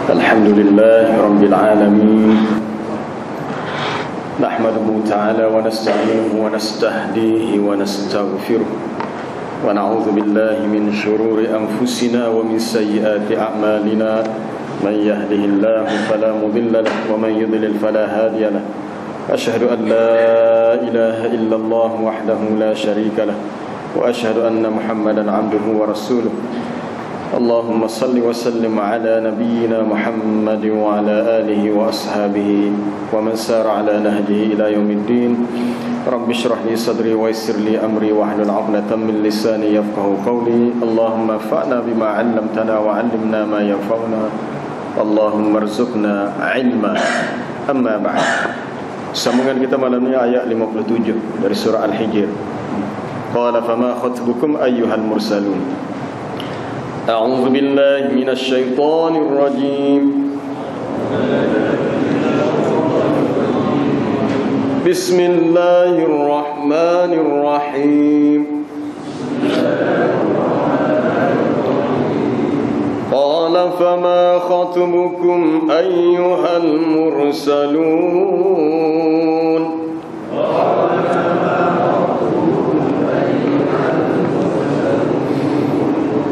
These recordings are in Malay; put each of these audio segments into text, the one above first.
Alhamdulillahi Rabbil Alamin. Nahmaduhu ta'ala wa nasta'inuhu wa nastahdihi wa nastaghfiruh. Wa na'udhu billahi min syururi anfusina wa min sayyiati a'malina. Man yahdihillahu fala mudilla lahu wa man yudlil fala hadiya lahu. Ashhadu an la ilaha illallah wahdahu la syarika lahu wa ashhadu anna Muhammadan 'abduhu wa rasuluh. Allahumma salli wa sallim ala nabiyyina Muhammad wa ala alihi wa ashabihi wa man sara ala nahjihi ila yaumiddin. Rabbi shrah li sadri wa yassir li amri wa hlul 'uqdatam min lisani yafqahu qawli. Allahumma fa'na bima 'allamtana wa 'allimna ma yanfa'una. Allahumma arzuqna 'ilma. Amma ba'd. Sambungan kita malam ini ayat 57 dari surah Al-Hijr. Qala fama khatbukum ayyuhal mursalun. أعوذ بالله من الشيطان الرجيم. بسم الله الرحمن الرحيم. قال فما خطبكم أيها المرسلون.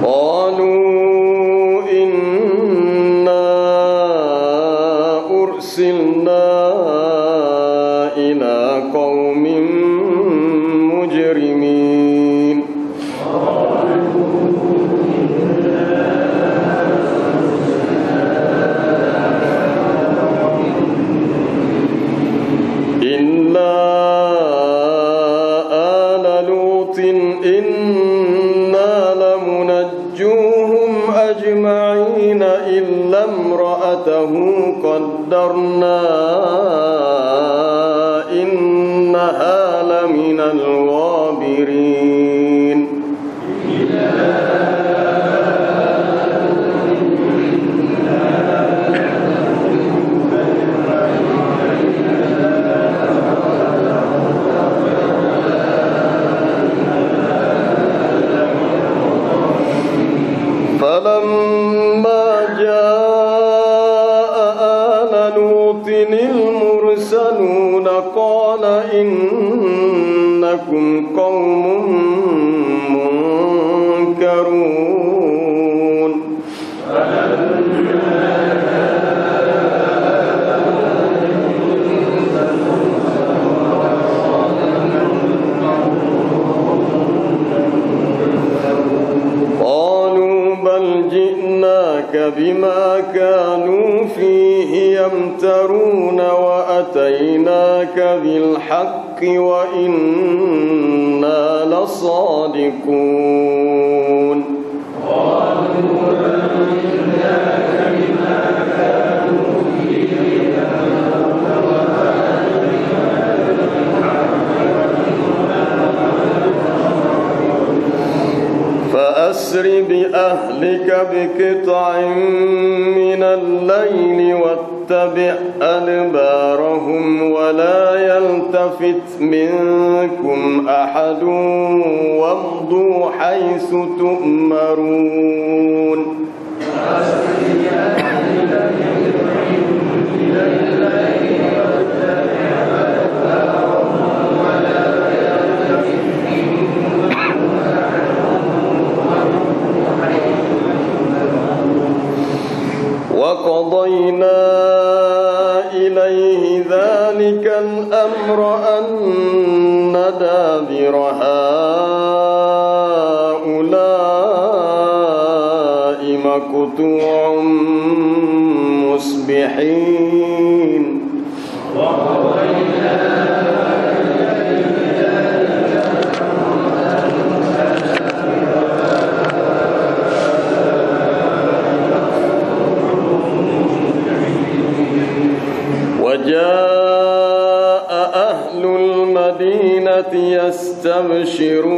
قالوا إنا أرسلنا إلى قوم مجرمين. إلا آل لوط أجمعين إلا امرأته قدرنا إنها لمن الغابرين. فلما جاء آل لوط المرسلون قال إنكم قوم منكرون. جئناك بما كانوا فيه يمترون وأتيناك بالحق وإنا لصادقون. فأسر بأهلك بقطع من الليل واتبع أدبارهم ولا يلتفت منكم أحد وامضوا حيث تؤمرون. وقضينا إليه ذلك الأمر أن دابر هؤلاء مقطوع مصبحين. وجاء أهل المدينة يستبشرون.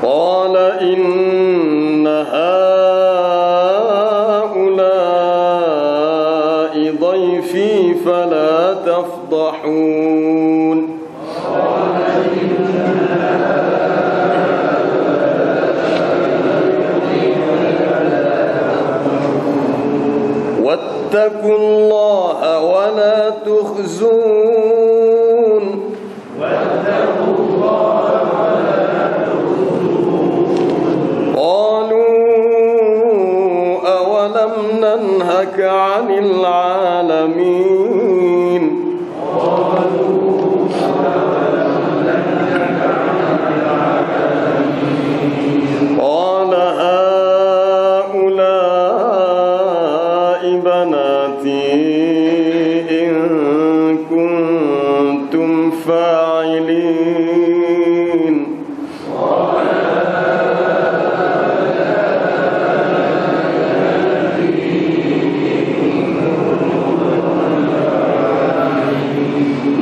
قال إن هؤلاء ضيفي فلا تفضحون. واتقوا الله ولا تخزون قالوا أولم ننهك عن العالمين قال هؤلاء بناتي إن كنتم فاعلين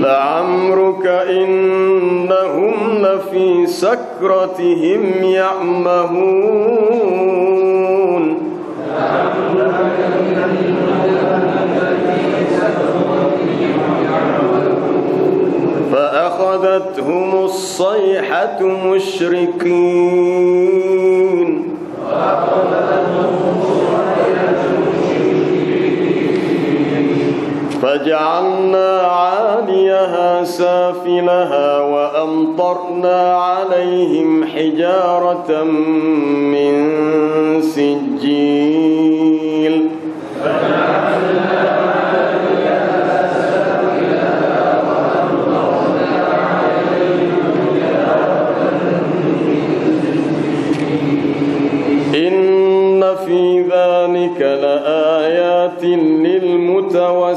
لعمرك إنهم لفي سكرتهم يعمهون فأخذتهم الصيحة مشرقين فجعلنا عاليها سافلها وأمطرنا عليهم حجارة من سجيل إن في ذلك لآيات للمتوسمين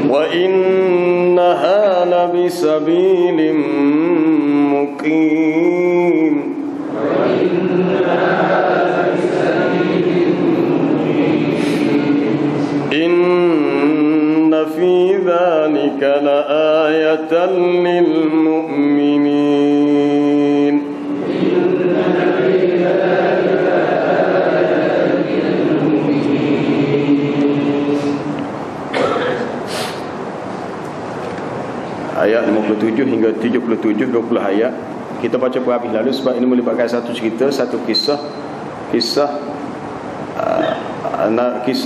وإنها لبسبيل مقيم إن في ذلك لآية للمؤمنين Ayat 57 hingga 77, 20 ayat kita baca per habis lalu sebab ini melibatkan satu cerita, satu kisah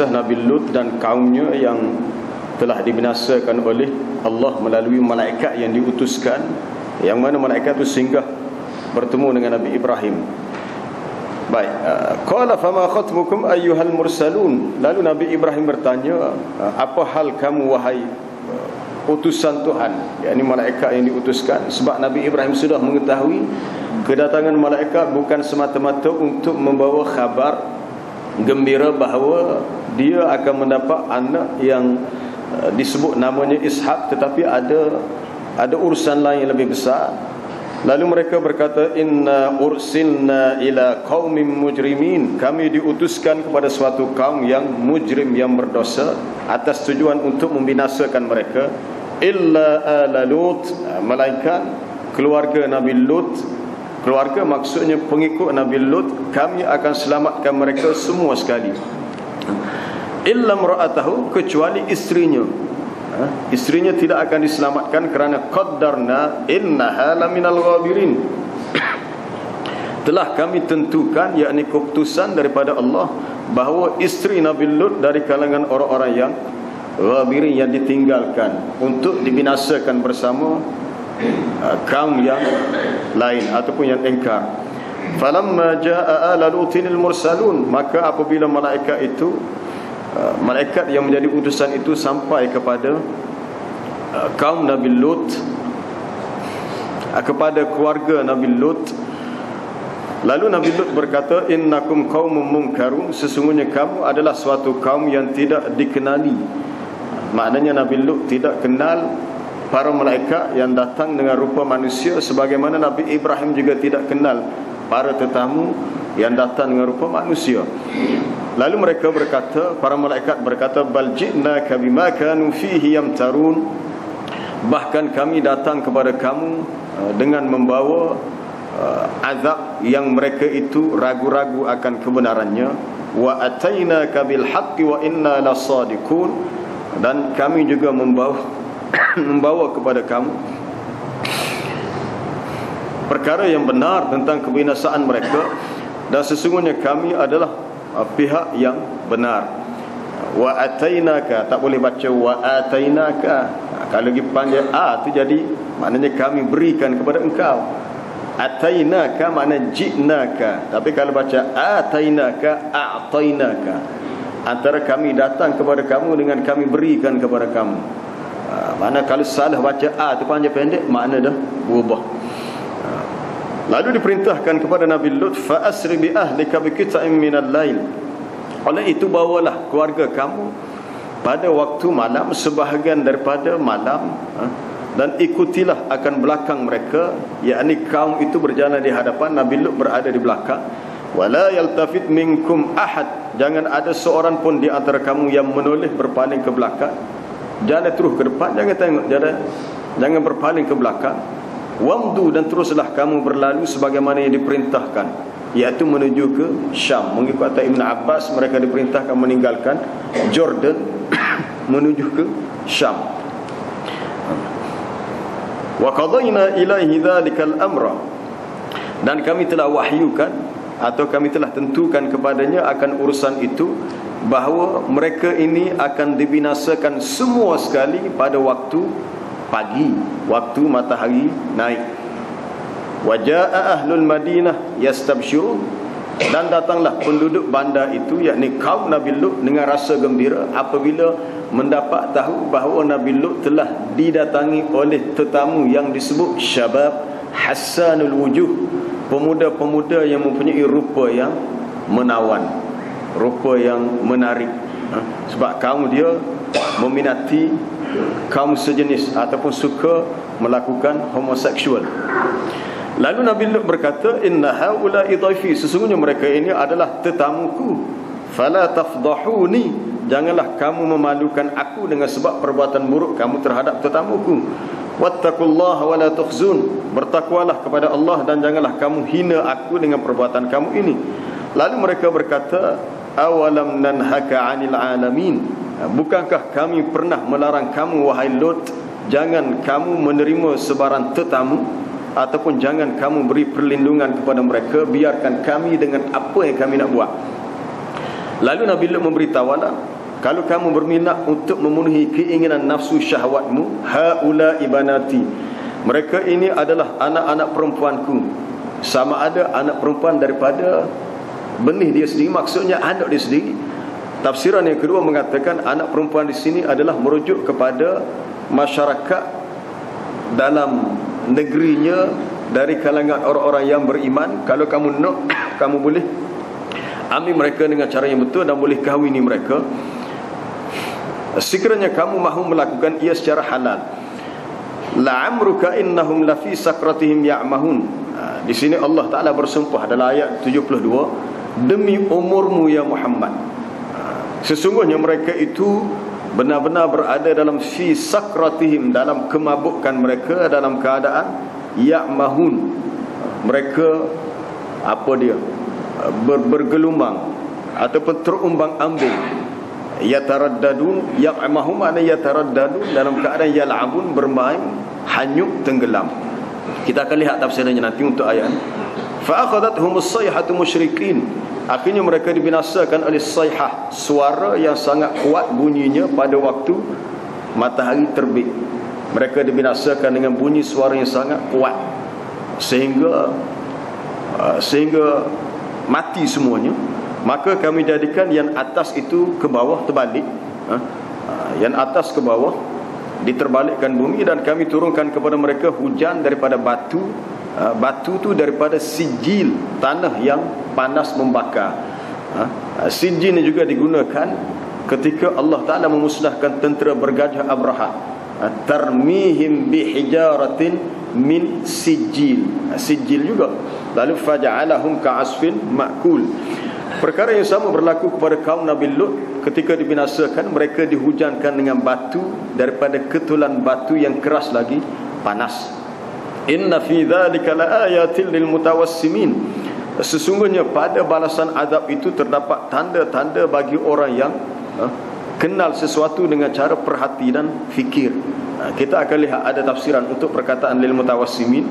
Nabi Lut dan kaumnya yang telah dibinasakan oleh Allah melalui malaikat yang diutuskan, yang mana malaikat itu singgah bertemu dengan Nabi Ibrahim. Baik, qala fama khatbukum ayyuhal mursalun. Lalu Nabi Ibrahim bertanya, apa hal kamu wahai utusan Tuhan, yakni malaikat yang diutuskan. Sebab Nabi Ibrahim sudah mengetahui kedatangan malaikat bukan semata-mata untuk membawa khabar gembira bahawa dia akan mendapat anak yang disebut namanya Ishak, tetapi ada urusan lain yang lebih besar. Lalu mereka berkata, inna ursilna ila qaumin mujrimin, kami diutuskan kepada suatu kaum yang mujrim, yang berdosa, atas tujuan untuk membinasakan mereka. Illa ala Lut, melainkan keluarga Nabi Lut. Keluarga maksudnya pengikut Nabi Lut, kami akan selamatkan mereka semua sekali. Illa imra'atahu, kecuali isterinya. Isterinya tidak akan diselamatkan kerana qaddarna innaha laminal ghabirin. Telah kami tentukan, yakni keputusan daripada Allah, bahawa isteri Nabi Lut dari kalangan orang-orang yang ghabirin, yang ditinggalkan untuk dibinasakan bersama kaum yang lain ataupun yang engkar. Falamma jaa ala lutinil mursalun, maka apabila malaikat itu, malaikat yang menjadi utusan itu sampai kepada kaum Nabi Lut, kepada keluarga Nabi Lut, lalu Nabi Lut berkata, innakum qaumun munkarun, sesungguhnya kamu adalah suatu kaum yang tidak dikenali. Maknanya Nabi Lut tidak kenal para malaikat yang datang dengan rupa manusia, sebagaimana Nabi Ibrahim juga tidak kenal para tetamu yang datang dengan rupa manusia. Lalu mereka berkata, para malaikat berkata, bal ji'naka bima kanu fihi yamtarun, bahkan kami datang kepada kamu dengan membawa azab yang mereka itu ragu-ragu akan kebenarannya. Wa atainaka bil haqqi wa inna lasadiqun, dan kami juga membawa kepada kamu perkara yang benar tentang kebinasaan mereka, dan sesungguhnya kami adalah pihak yang benar. Wa atainaka, tak boleh baca wa atainaka. Kalau dipanggil tu jadi maknanya kami berikan kepada engkau. Atainaka makna ji'naka, tapi kalau baca atainaka, a'tainaka, antara kami datang kepada kamu dengan kami berikan kepada kamu. Mana kalau salah baca tu panjang pendek, makna dah berubah. Lalu diperintahkan kepada Nabi Lut, fa asri bi ahlika bi qita'in minal lail. Oleh itu bawalah keluarga kamu pada waktu malam, sebahagian daripada malam, dan ikutilah akan belakang mereka, yakni kaum itu berjalan di hadapan, Nabi Lut berada di belakang. Wala yaltafit minkum ahad, jangan ada seorang pun di antara kamu yang menoleh berpaling ke belakang. Jalan terus ke depan, jangan tengok, jangan berpaling ke belakang. Wamdu, dan teruslah kamu berlalu sebagaimana yang diperintahkan, iaitu menuju ke Syam. Mengikut kata Ibn Abbas, mereka diperintahkan meninggalkan Jordan menuju ke Syam. Wa qadayna ilaihi dzalikal amra, dan kami telah wahyukan atau kami telah tentukan kepadanya akan urusan itu, bahawa mereka ini akan dibinasakan semua sekali pada waktu pagi, waktu matahari naik. Wa jaa ahlul Madinah yastabshirun, dan datanglah penduduk bandar itu, yakni kaum Nabi Lut, dengan rasa gembira apabila mendapat tahu bahawa Nabi Lut telah didatangi oleh tetamu yang disebut syabab hasanul wujuh, pemuda-pemuda yang mempunyai rupa yang menawan, rupa yang menarik. Sebab kaum dia meminati kaum sejenis ataupun suka melakukan homoseksual. Lalu Nabi Lut berkata, inna haula'i dhaifi, sesungguhnya mereka ini adalah tetamuku. Fala tafdahuni, janganlah kamu memalukan aku dengan sebab perbuatan buruk kamu terhadap tetamuku. Wattaqullaha wa la tukhzun, bertakwalah kepada Allah dan janganlah kamu hina aku dengan perbuatan kamu ini. Lalu mereka berkata, awalam nanhaka 'anil 'alamin, bukankah kami pernah melarang kamu wahai Lut, jangan kamu menerima sebarang tetamu, ataupun jangan kamu beri perlindungan kepada mereka, biarkan kami dengan apa yang kami nak buat. Lalu Nabi Lut memberitahulah, kalau kamu berminat untuk memenuhi keinginan nafsu syahwatmu, haula ibanati, mereka ini adalah anak-anak perempuanku. Sama ada anak perempuan daripada benih dia sendiri, maksudnya anak dia sendiri. Tafsiran yang kedua mengatakan anak perempuan di sini adalah merujuk kepada masyarakat dalam negerinya dari kalangan orang-orang yang beriman. Kalau kamu nak, kamu boleh ambil mereka dengan cara yang betul dan boleh kahwini mereka, sekiranya kamu mahu melakukan ia secara halal. La'amruka innahum lafi sakratihim ya'mahun. Di sini Allah Ta'ala bersumpah dalam ayat 72, demi umurmu ya Muhammad, sesungguhnya mereka itu benar-benar berada dalam fi sakratihim, dalam kemabukan mereka, dalam keadaan ya'mahun, mereka apa dia, bergelumang ataupun terumbang-ambing. Yataraddadun, ya'mahum makna yataraddadun, dalam keadaan yal'abun, bermain, hanyut, tenggelam. Kita akan lihat tafsirannya nanti untuk ayat. Fa akhadhathumus sayhatu musyrikin, akhirnya mereka dibinasakan oleh sayhah, suara yang sangat kuat bunyinya pada waktu matahari terbit. Mereka dibinasakan dengan bunyi suara yang sangat kuat sehingga mati semuanya. Maka kami jadikan yang atas itu ke bawah, terbalik, yang atas ke bawah, diterbalikkan bumi, dan kami turunkan kepada mereka hujan daripada batu. Batu tu daripada sijil, tanah yang panas membakar. Sijil ni juga digunakan ketika Allah Ta'ala memusnahkan tentera bergajah Abraha. Tarmihim bihijaratin min sijil, sijil juga. Lalu faja'alahum ka'asfin ma'kul. Perkara yang sama berlaku kepada kaum Nabi Lut. Ketika dibinasakan, mereka dihujankan dengan batu daripada ketulan batu yang keras lagi, panas. Inna fi dzalika laayatil lil mutawassimin, sesungguhnya pada balasan azab itu terdapat tanda-tanda bagi orang yang kenal sesuatu dengan cara perhati dan fikir. Kita akan lihat ada tafsiran untuk perkataan lil mutawassimin.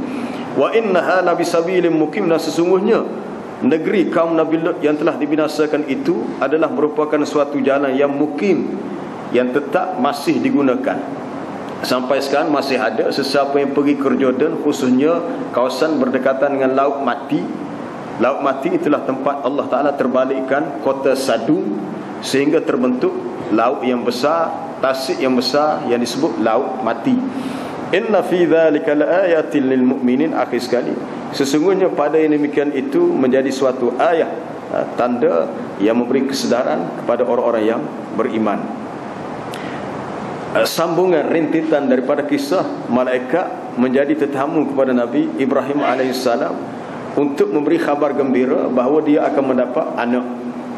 Wa innaha la bisabilim muqim, dan sesungguhnya negeri kaum Nabi Lut yang telah dibinasakan itu adalah merupakan suatu jalan yang mukim, yang tetap masih digunakan. Sampai sekarang masih ada sesiapa yang pergi ke Jordan, khususnya kawasan berdekatan dengan Laut Mati. Laut Mati itulah tempat Allah Ta'ala terbalikkan kota Sadum, sehingga terbentuk laut yang besar, tasik yang besar yang disebut Laut Mati. Inna fi dzalika laayatin lil mu'minin. Akhir sekali, sesungguhnya pada yang demikian itu menjadi suatu ayat, tanda yang memberi kesedaran kepada orang-orang yang beriman. Sambungan rintitan daripada kisah malaikat menjadi tetamu kepada Nabi Ibrahim alaihissalam untuk memberi khabar gembira bahawa dia akan mendapat anak.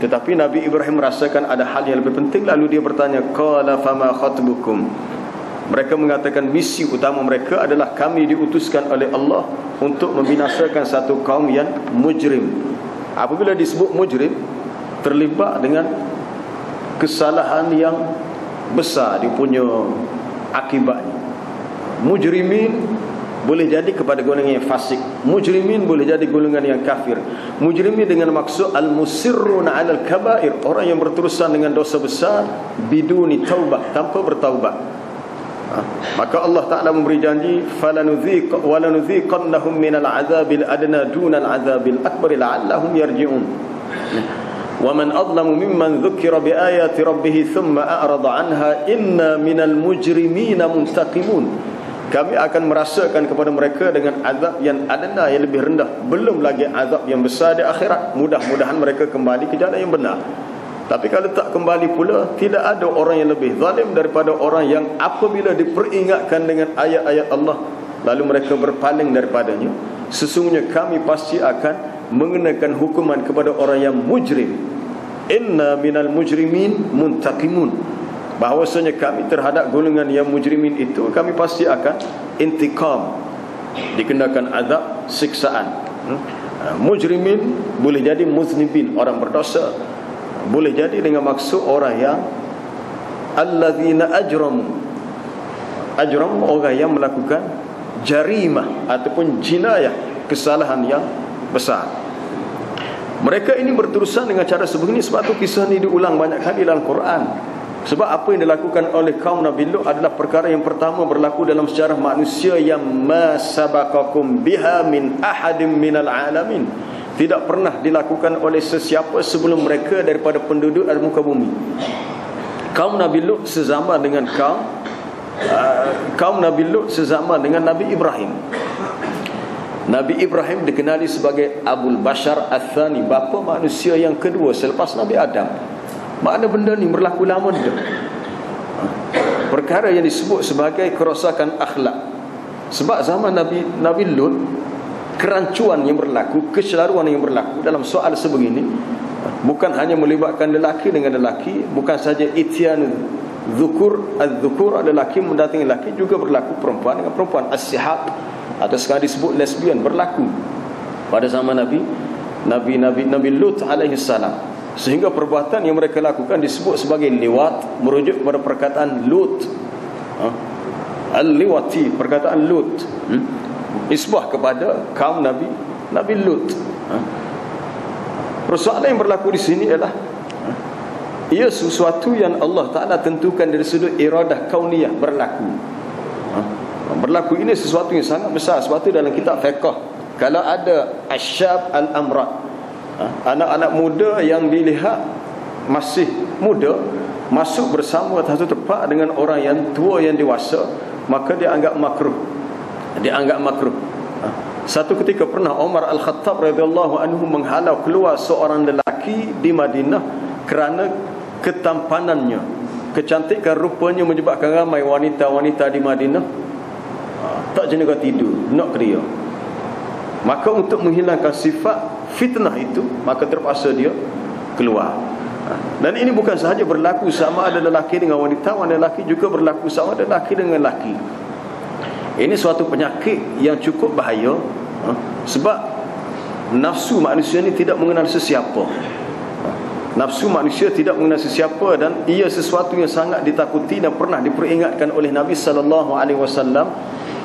Tetapi Nabi Ibrahim merasakan ada hal yang lebih penting, lalu dia bertanya, qala fama khatbukum. Mereka mengatakan misi utama mereka adalah kami diutuskan oleh Allah untuk membinasakan satu kaum yang mujrim. Apabila disebut mujrim, terlibat dengan kesalahan yang besar, dia punya akibatnya. Mujrimin boleh jadi kepada golongan yang fasik, mujrimin boleh jadi golongan yang kafir. Mujrimin dengan maksud al-musirruna 'alal kaba'ir, orang yang berterusan dengan dosa besar biduni taubah, tanpa bertaubat. Maka Allah Ta'ala memberi janji, walanudhiqannahum minal azabil adna dunal azabil akbar la'allahum yarji'un. Wa man adlamu mimman dhukira biayati rabbih thumma a'rada 'anha inna minal mujrimina muntaqimun. Kami akan merasakan kepada mereka dengan azab yang adna, yang lebih rendah, belum lagi azab yang besar di akhirat. Mudah-mudahan mereka kembali ke jalan yang benar. Tapi kalau tak kembali pula, tidak ada orang yang lebih zalim daripada orang yang apabila diperingatkan dengan ayat-ayat Allah lalu mereka berpaling daripadanya. Sesungguhnya kami pasti akan mengenakan hukuman kepada orang yang mujrim. Inna minal mujrimin muntaqimun. Bahawasanya kami terhadap golongan yang mujrimin itu, kami pasti akan intikam, dikenakan azab, siksaan. Mujrimin boleh jadi muznibin, orang berdosa, boleh jadi dengan maksud orang yang alladzina ajramu. Ajram, orang yang melakukan jarimah ataupun jinayah, kesalahan yang besar. Mereka ini berterusan dengan cara sebegini. Sebab tu kisah ni diulang banyak kali dalam Quran. Sebab apa yang dilakukan oleh kaum Nabi Lut adalah perkara yang pertama berlaku dalam sejarah manusia yang ma sabaqakum biha min ahadin minal alamin. Tidak pernah dilakukan oleh sesiapa sebelum mereka daripada penduduk di muka bumi. Kaum Nabi Lut sezaman dengan kaum Nabi Lut sezaman dengan Nabi Ibrahim. Nabi Ibrahim dikenali sebagai Abul Bashar Al-Thani, bapa manusia yang kedua selepas Nabi Adam. Makna benda ni berlaku lama dah. Perkara yang disebut sebagai kerosakan akhlak. Sebab zaman Nabi Lut, kerancuan yang berlaku, kecelaruan yang berlaku dalam soal sebegini bukan hanya melibatkan lelaki dengan lelaki, bukan saja ityan zukur, az-zukur adalah lelaki mendatangi lelaki, juga berlaku perempuan dengan perempuan, as-sihaq atau sekarang disebut lesbian berlaku pada zaman Nabi Lut alaihi salam. Sehingga perbuatan yang mereka lakukan disebut sebagai liwat, merujuk kepada perkataan Lut, al-liwati, perkataan Lut, isbah kepada kaum Nabi Lut. Persoalan yang berlaku di sini ialah ia sesuatu yang Allah Ta'ala tentukan dari sudut iradah kauniyah berlaku. Berlaku ini sesuatu yang sangat besar. Sebab itu dalam kitab fiqh, kalau ada asyab al-amrat, anak-anak muda yang dilihat masih muda masuk bersama satu tempat dengan orang yang tua yang dewasa, maka dia anggap makruh. Satu ketika pernah Umar Al-Khattab radhiyallahu anhu menghalau keluar seorang lelaki di Madinah kerana ketampanannya, kecantikan rupanya menyebabkan ramai wanita-wanita di Madinah tak jenaga tidur, nak keria. Maka untuk menghilangkan sifat fitnah itu, maka terpaksa dia keluar. Dan ini bukan sahaja berlaku sama ada lelaki dengan wanita, lelaki juga berlaku sama ada lelaki dengan lelaki. Ini suatu penyakit yang cukup bahaya, sebab nafsu manusia ini tidak mengenal sesiapa. Nafsu manusia tidak mengenal sesiapa, dan ia sesuatu yang sangat ditakuti dan pernah diperingatkan oleh Nabi sallallahu alaihi wasallam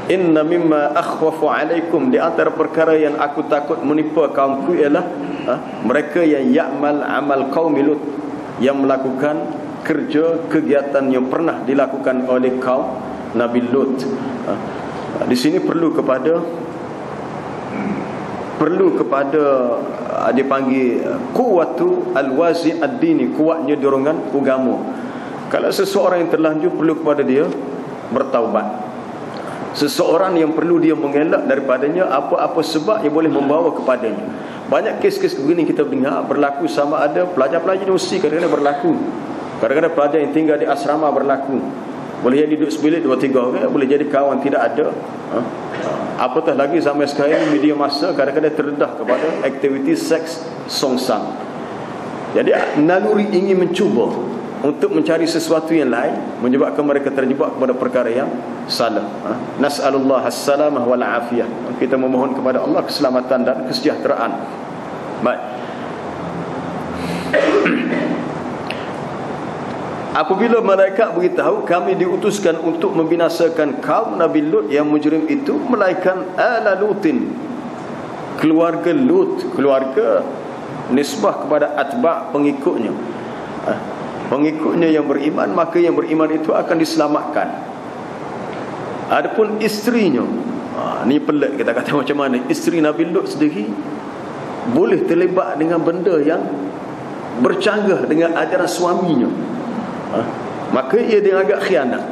Inna mimma akhwafu alaikum, di antara perkara yang aku takut menimpa kaumku ialah mereka yang ya'mal amal qaumi Lut, yang melakukan kerja kegiatan yang pernah dilakukan oleh kaum Nabi Lut. Di sini perlu kepada dipanggil kuwatu alwazi ad-dini, kuatnya dorongan agama. Kalau seseorang yang terlanjur, perlu kepada dia bertaubat. Seseorang yang perlu dia mengelak daripadanya apa-apa sebab yang boleh membawa kepadanya. Banyak kes-kes begini kita dengar berlaku, sama ada pelajar-pelajar universiti kadang-kadang berlaku, kadang-kadang pelajar yang tinggal di asrama berlaku. Boleh jadi duduk sebilik 2-3 orang, boleh jadi kawan tidak ada. Apatah lagi sampai sekarang media massa kadang-kadang terdedah kepada aktiviti seks songsang. Jadi naluri ingin mencuba untuk mencari sesuatu yang lain menyebabkan mereka terjebak kepada perkara yang salah. Nas'alullah as-salamah wal afiyah. Kita memohon kepada Allah keselamatan dan kesejahteraan. Baik. Apabila malaikat beritahu kami diutuskan untuk membinasakan kaum Nabi Lut yang mujrim itu, melainkan ala Lutin, keluarga Lut, keluarga nisbah kepada atba' pengikutnya. Pengikutnya yang beriman, maka yang beriman itu akan diselamatkan. Adapun isterinya, ni pelik kita kata macam mana. Isteri Nabi Lut sendiri boleh terlibat dengan benda yang bercanggah dengan ajaran suaminya. Maka ia dianggap khianat.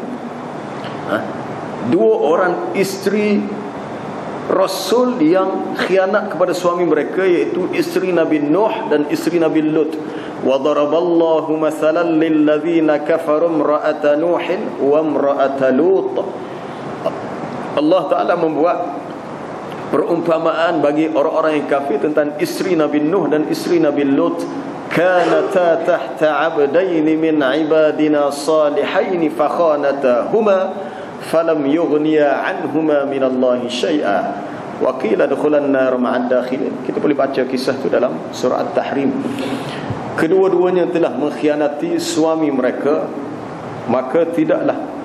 Dua orang isteri Rasul yang khianat kepada suami mereka, iaitu isteri Nabi Nuh dan isteri Nabi Lut. Wa daraballahu mathalan lil ladzina kafaru imra'ata Nuhin wa imra'ata Lut. Allah Ta'ala membuat perumpamaan bagi orang-orang yang kafir tentang isteri Nabi Nuh dan isteri Nabi Lut. Kanata tahta 'abdaini min 'ibadina salihaini fakhanatahuma falam yughniya 'anhuma minallahi syai'a wa qila dukhulan nar ma'ad dakhilin. Kita boleh baca kisah itu dalam surah At-Tahrim. Kedua-duanya telah mengkhianati suami mereka, maka tidaklah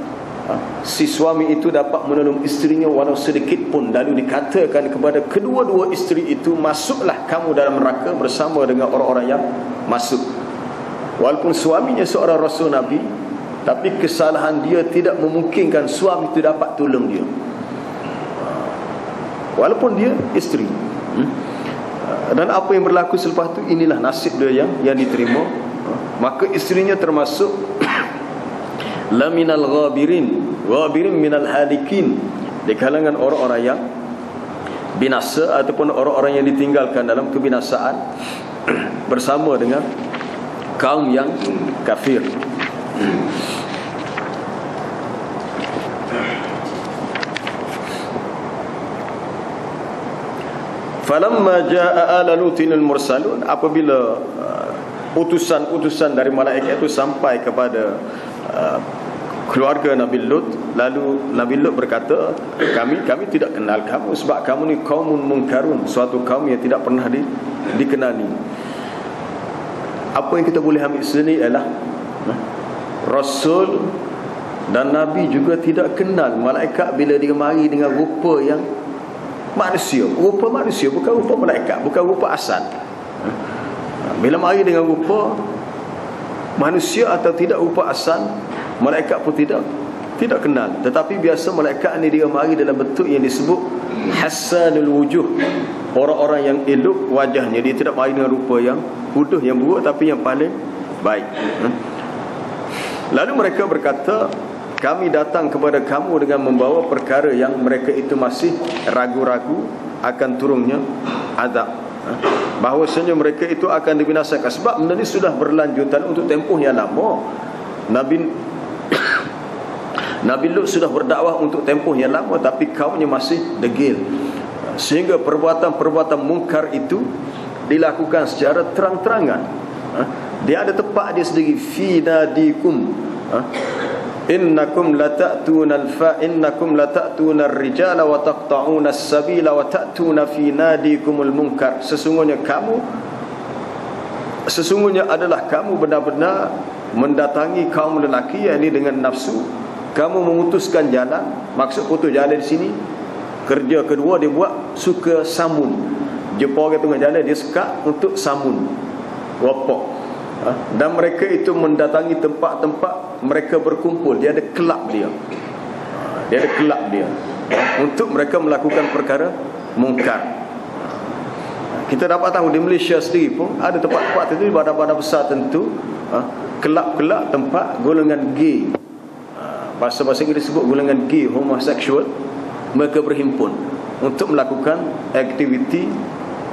si suami itu dapat menolong isterinya walau sedikit pun. Lalu dikatakan kepada kedua-dua isteri itu, masuklah kamu dalam neraka bersama dengan orang-orang yang masuk. Walaupun suaminya seorang Rasul Nabi, tapi kesalahan dia tidak memungkinkan suami itu dapat tolong dia, walaupun dia isteri. Dan apa yang berlaku selepas itu, inilah nasib dia yang diterima. Maka isterinya termasuk laminal ghabirin minal halikin, di kalangan orang-orang yang binasa ataupun orang-orang yang ditinggalkan dalam kebinasaan bersama dengan kaum yang kafir. Falamma jaa ala lutin al-mursalun, apabila utusan-utusan dari malaikat itu sampai kepada keluarga Nabi Lut, lalu Nabi Lut berkata, kami tidak kenal kamu, sebab kamu ni qaumun munkarun, suatu kaum yang tidak pernah dikenali. Apa yang kita boleh ambil sini ialah Rasul dan Nabi juga tidak kenal malaikat bila dia mari dengan rupa yang manusia, rupa manusia, bukan rupa malaikat, bukan rupa asal. Bila mari dengan rupa manusia atau tidak rupa asal, malaikat pun tidak kenal. Tetapi biasa malaikat ni dia mari dalam bentuk yang disebut hasanul wujuh, orang-orang yang elok wajahnya. Dia tidak mari dengan rupa yang bodoh, yang buruk, tapi yang paling baik. Lalu mereka berkata, kami datang kepada kamu dengan membawa perkara yang mereka itu masih ragu-ragu akan turunnya azab, bahawasanya mereka itu akan dibinasakan. Sebab benda ini sudah berlanjutan untuk tempoh yang lama. Nabi Lut sudah berdakwah untuk tempoh yang lama, tapi kaumnya masih degil, sehingga perbuatan-perbuatan mungkar itu dilakukan secara terang-terangan. Dia ada tempat dia sendiri, fi nadikum, innakum lata'tuna ar-rijala wa taqta'una as-sabila wa ta'tuna fi nadikumul munkar. Sesungguhnya adalah kamu benar-benar mendatangi kaum lelaki, yakni dengan nafsu, kamu memutuskan jalan, maksud putus jalan di sini, kerja kedua dia buat suka samun. Jumpa orang tengah jalan, dia sekat untuk samun, wapok. Dan mereka itu mendatangi tempat-tempat mereka berkumpul. Dia ada kelab dia. Dia ada kelab dia untuk mereka melakukan perkara mungkar. Kita dapat tahu di Malaysia sendiri pun ada tempat-tempat tertentu, bandar-bandar besar tentu, kelab-kelab tempat golongan gay, bahasa-bahasa Inggeris sebut golongan gay, homoseksual, mereka berhimpun untuk melakukan aktiviti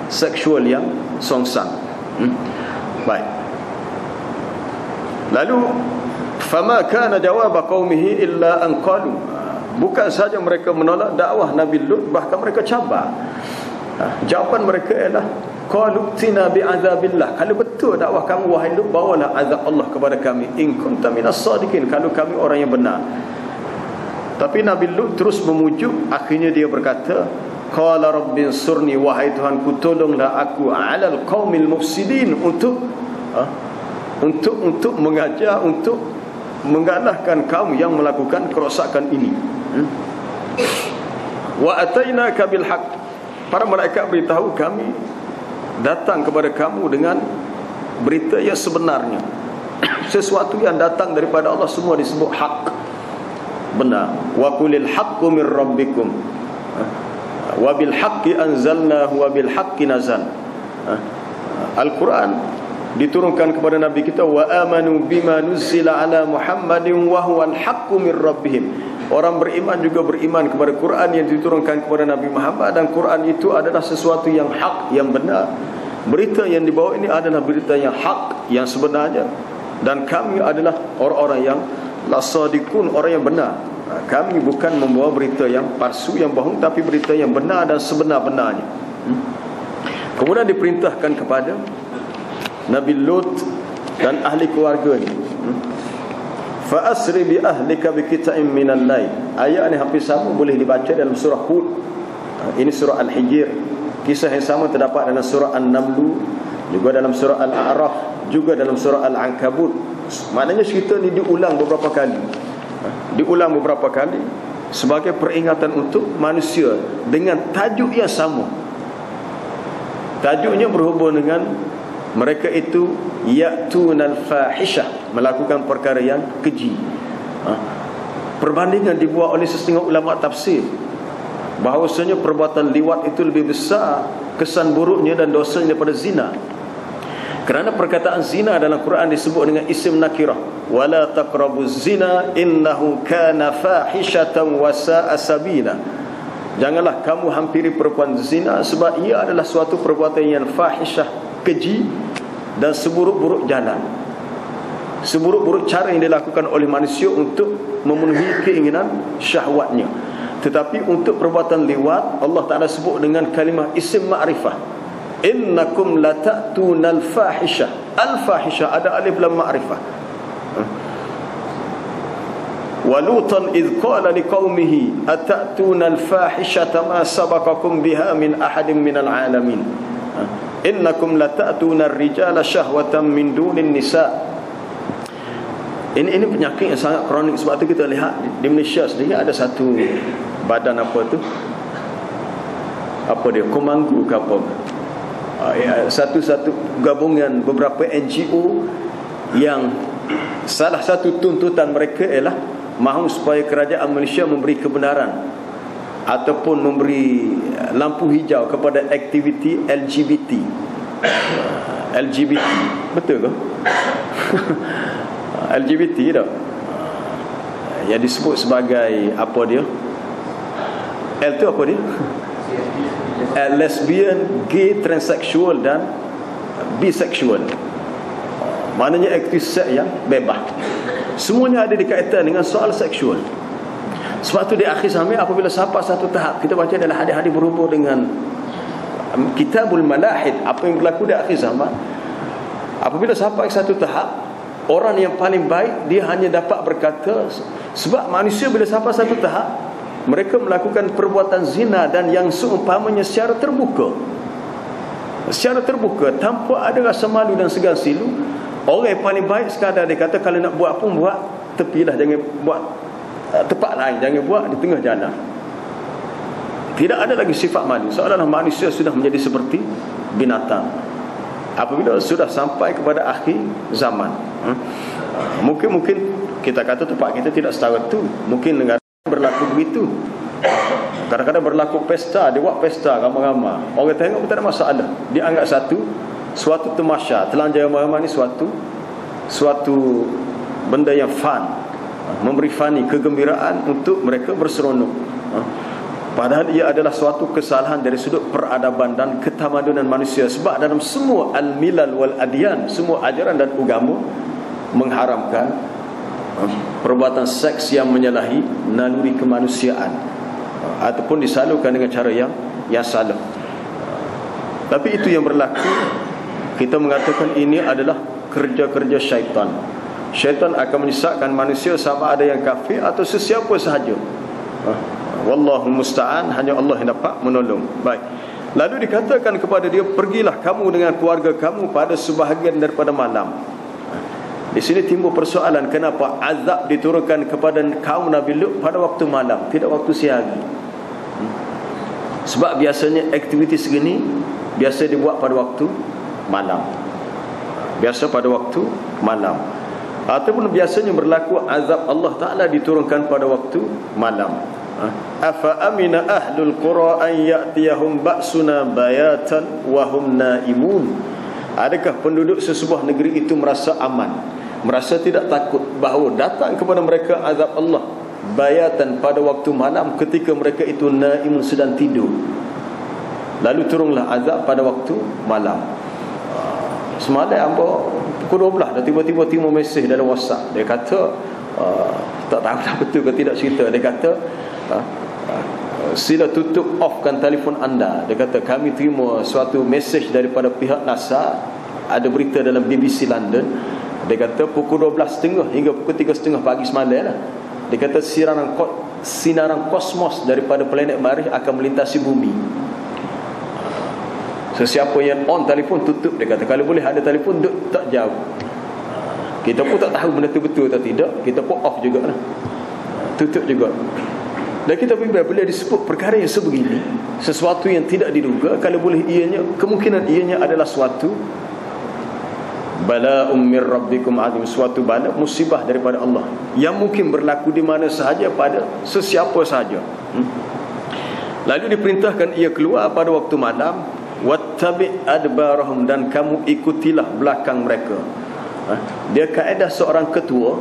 seksual yang songsang. Baik. Lalu fama kana jawab qaumihi illa an qalu, bukan saja mereka menolak dakwah Nabi Lut, bahkan mereka cabar. Jawapan mereka ialah qalu tina bi'azabillah, kalau betul dakwah kamu wahai Lut, bawalah azab Allah kepada kami, in kunta minas sadiqin, kalau kami orang yang benar. Tapi Nabi Lut terus memujuk. Akhirnya dia berkata, qala rabbinsurni, wahai Tuhanku, tolonglah aku, 'alal qaumil mufsidin, untuk mengajar, untuk mengalahkan kaum yang melakukan kerosakan ini. Wa atainaka bil haqq, para malaikat beritahu kami datang kepada kamu dengan berita yang sebenarnya. Sesuatu yang datang daripada Allah semua disebut hak, benar. Wa qulil haqqu mir rabbikum wa bil haqqi anzalnahu wa bil haqqi nazal. Al-Quran diturunkan kepada Nabi kita, wa amanu bima nuzila ala Muhammadin wa huwa al-haqqu mir rabbihim. Orang beriman juga beriman kepada Quran yang diturunkan kepada Nabi Muhammad, dan Quran itu adalah sesuatu yang hak, yang benar. Berita yang dibawa ini adalah berita yang hak, yang sebenarnya, dan kami adalah orang-orang yang lasadiqun, orang yang benar. Kami bukan membawa berita yang palsu, yang bohong, tapi berita yang benar dan sebenar-benarnya. Kemudian diperintahkan kepada Nabi Lut dan ahli keluarganya, fa asri bi ahlika bi qita'in minal lail. Ayat ini hampir sama, boleh dibaca dalam surah Hud, ini surah Al-Hijr. Kisah yang sama terdapat dalam surah An-Naml, juga dalam surah Al-A'raf, juga dalam surah Al-Ankabut. Maknanya cerita ni diulang beberapa kali, sebagai peringatan untuk manusia dengan tajuk yang sama. Tajuknya berhubung dengan mereka itu ya'tunal fahishah, melakukan perkara yang keji. Perbandingan dibuat oleh setengah ulama tafsir bahawasanya perbuatan liwat itu lebih besar kesan buruknya dan dosanya daripada zina. Kerana perkataan zina dalam Quran disebut dengan isim nakirah, wala taqrabuz zina innahu kana fahishatan wa sa'a sabila. Janganlah kamu hampiri perbuatan zina, sebab ia adalah suatu perbuatan yang fahishah, keji, dan seburuk-buruk jalan, seburuk-buruk cara yang dilakukan oleh manusia untuk memenuhi keinginan syahwatnya. Tetapi untuk perbuatan liwat, Allah Ta'ala sebut dengan kalimah isim ma'rifah, innakum lata'tunal fahishah. Al-fahishah ada alif lam ma'rifah. Walutan idh qala liqaumihi atatuna al-fahishata ma sabaqakum biha min ahadin minal alamin. Innakum lata'tuna ar-rijala syahwatan min dunin nisa. Ini penyakit yang sangat kronik. Sebab tu kita lihat di Malaysia sendiri ada satu badan Komanggu ke apa, satu gabungan beberapa NGO yang salah satu tuntutan mereka ialah mahu supaya kerajaan Malaysia memberi kebenaran ataupun memberi lampu hijau kepada aktiviti LGBT. LGBT, betul ke? LGBT tak? Yang disebut sebagai apa dia? L tu apa dia? Lesbian, gay, transseksual dan bisexual. Maknanya aktivis seks yang bebas. Semuanya ada dikaitan dengan soal seksual. Sebab tu di akhir zaman apabila sampai satu tahap, kita baca dalam hadis-hadis berhubung dengan Kitabul Malahid, apa yang berlaku di akhir zaman, apabila sampai satu tahap, orang yang paling baik dia hanya dapat berkata, sebab manusia bila sampai satu tahap mereka melakukan perbuatan zina dan yang seumpamanya secara terbuka tanpa ada rasa malu dan segan silu. Orang yang paling baik sekadar dia kata, kalau nak buat pun buat, tepilah, jangan buat tempat lain, jangan buat di tengah jalan. Tidak ada lagi sifat malu, seolah-olah manusia sudah menjadi seperti binatang apabila sudah sampai kepada akhir zaman. Mungkin kita kata tempat kita tidak setara tu, mungkin negara berlaku begitu. Kadang-kadang berlaku pesta, dia buat pesta ramai-ramai, orang tengok pun tak ada masalah. Dia anggap suatu tamasya, telanjang ramai-ramai ni suatu benda yang fun, memberi fani, kegembiraan untuk mereka berseronok. Padahal ia adalah suatu kesalahan dari sudut peradaban dan ketamadunan manusia. Sebab dalam semua al-milal wal adyan, semua ajaran dan agama mengharamkan perbuatan seks yang menyalahi naluri kemanusiaan ataupun disalurkan dengan cara yang salah. Tapi itu yang berlaku, kita mengatakan ini adalah kerja-kerja syaitan. Syaitan akan menyesatkan manusia sama ada yang kafir atau sesiapa sahaja. Wallahu musta'an, hanya Allah yang dapat menolong. Baik. Lalu dikatakan kepada dia, pergilah kamu dengan keluarga kamu pada sebahagian daripada malam. Di sini timbul persoalan, kenapa azab diturunkan kepada kaum Nabi Lut pada waktu malam, tidak waktu siang? Sebab biasanya aktiviti segini biasa dibuat pada waktu malam. Biasa pada waktu malam. Ataupun biasanya berlaku azab Allah Ta'ala diturunkan pada waktu malam. Afa amina ahlul qura an ya'tiyahum ba'suna bayatan wa hum naimun. Adakah penduduk sesebuah negeri itu merasa aman, merasa tidak takut bahawa datang kepada mereka azab Allah bayatan pada waktu malam ketika mereka itu naimun, sedang tidur. Lalu turunlah azab pada waktu malam. Semalam pukul 12 dah tiba-tiba timbul mesej dalam WhatsApp. Dia kata tak tahu dah betul ke tidak cerita. Dia kata sila tutup offkan telefon anda. Dia kata kami terima suatu mesej daripada pihak NASA, ada berita dalam BBC London. Dia kata pukul 12.30 hingga pukul 3.30 pagi semalam lah. Dia kata sinaran kosmos daripada planet Marikh akan melintasi bumi. Sesiapa yang on telefon tutup, dia kata. Kalau boleh ada telefon duduk tak jauh. Kita pun tak tahu benda tu betul atau tidak, kita pun off juga lah, tutup juga. Dan kita bila disebut perkara yang sebegini, sesuatu yang tidak diduga, kalau boleh kemungkinan ianya adalah suatu bala'um mir rabbikum azim, suatu bala, musibah daripada Allah yang mungkin berlaku di mana sahaja pada sesiapa sahaja. Lalu diperintahkan ia keluar pada waktu malam, wattabi' adbarahum, dan kamu ikutilah belakang mereka. Dia kaedah seorang ketua,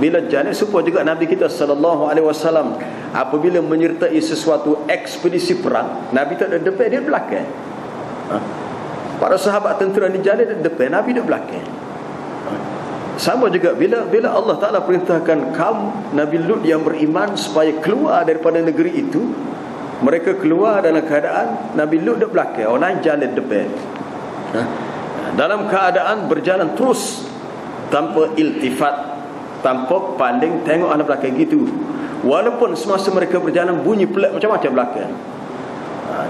bila jalan, supaya juga Nabi kita sallallahu alaihi wasallam apabila menyertai sesuatu ekspedisi perang, Nabi tak ada depan, dia belakang. Para sahabat tentera ni jalan di depan, Nabi di belakang. Sama juga bila Allah Ta'ala perintahkan kaum Nabi Lut yang beriman supaya keluar daripada negeri itu, mereka keluar dalam keadaan Nabi Lut di belakang, orang lain jalan depan. Dalam keadaan berjalan terus tanpa iltifat, tanpa paling tengok arah belakang gitu. Walaupun semasa mereka berjalan bunyi pelik macam-macam belakang.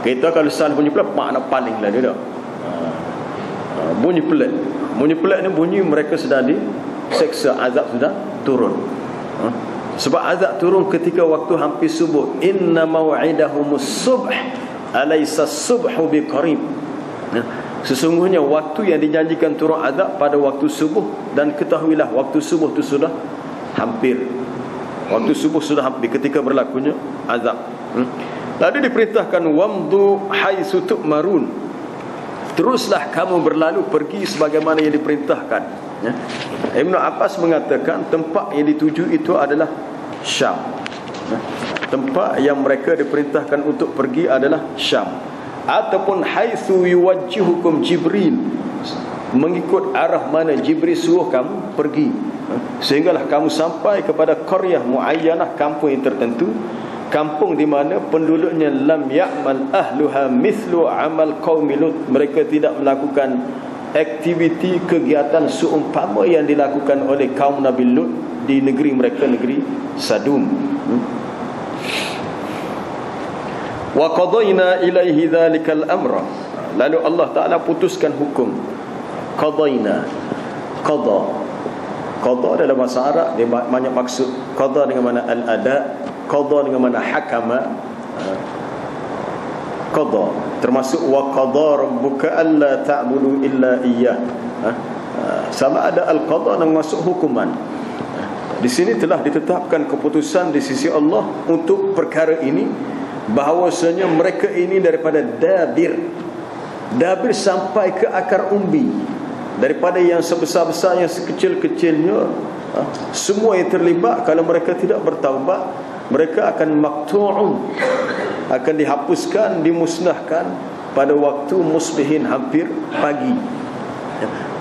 Kita kalau salah bunyi pelik, makna paling lah dia. Bunyi pelik ni bunyi mereka sedang diseksa, azab sudah turun. Sebab azab turun ketika waktu hampir subuh. Inna maw'idahumus subh alaysa subhu biqarib. Sesungguhnya waktu yang dijanjikan turun azab pada waktu subuh, dan ketahuilah waktu subuh itu sudah hampir. Waktu subuh sudah hampir ketika berlakunya azab. Lalu diperintahkan wamdu haitsu tu'marun, teruslah kamu berlalu pergi sebagaimana yang diperintahkan. Ibnu Abbas mengatakan tempat yang dituju itu adalah Syam. Tempat yang mereka diperintahkan untuk pergi adalah Syam. Ataupun haitsu yuwajjihukum Jibril, mengikut arah mana Jibril suruh kamu pergi, sehinggalah kamu sampai kepada qaryah muayyanah, kampung yang tertentu, kampung di mana penduduknya lam ya'mal ahluha mithlu amal qaumi Lut, mereka tidak melakukan aktiviti kegiatan seumpama yang dilakukan oleh kaum Nabi Lut di negeri mereka, negeri Sadum. Wa qadayna ilaihi dzalikal amra, lalu Allah Ta'ala putuskan hukum. Qadayna, qada, Qadha dalam bahasa Arab dia banyak maksud. Qadha dengan mana al-ada, qadha dengan mana hakama. Qadha termasuk wa qadha rabbuka alla ta'budu illa iyyah. Sama ada al-qadha yang masuk hukuman. Di sini telah ditetapkan keputusan di sisi Allah untuk perkara ini, bahawasanya mereka ini daripada dabir sampai ke akar umbi, daripada yang sebesar-besar yang sekecil-kecilnya, semua yang terlibat. Kalau mereka tidak bertaubat, mereka akan maktu'un, akan dihapuskan, dimusnahkan pada waktu musbihin, hampir pagi.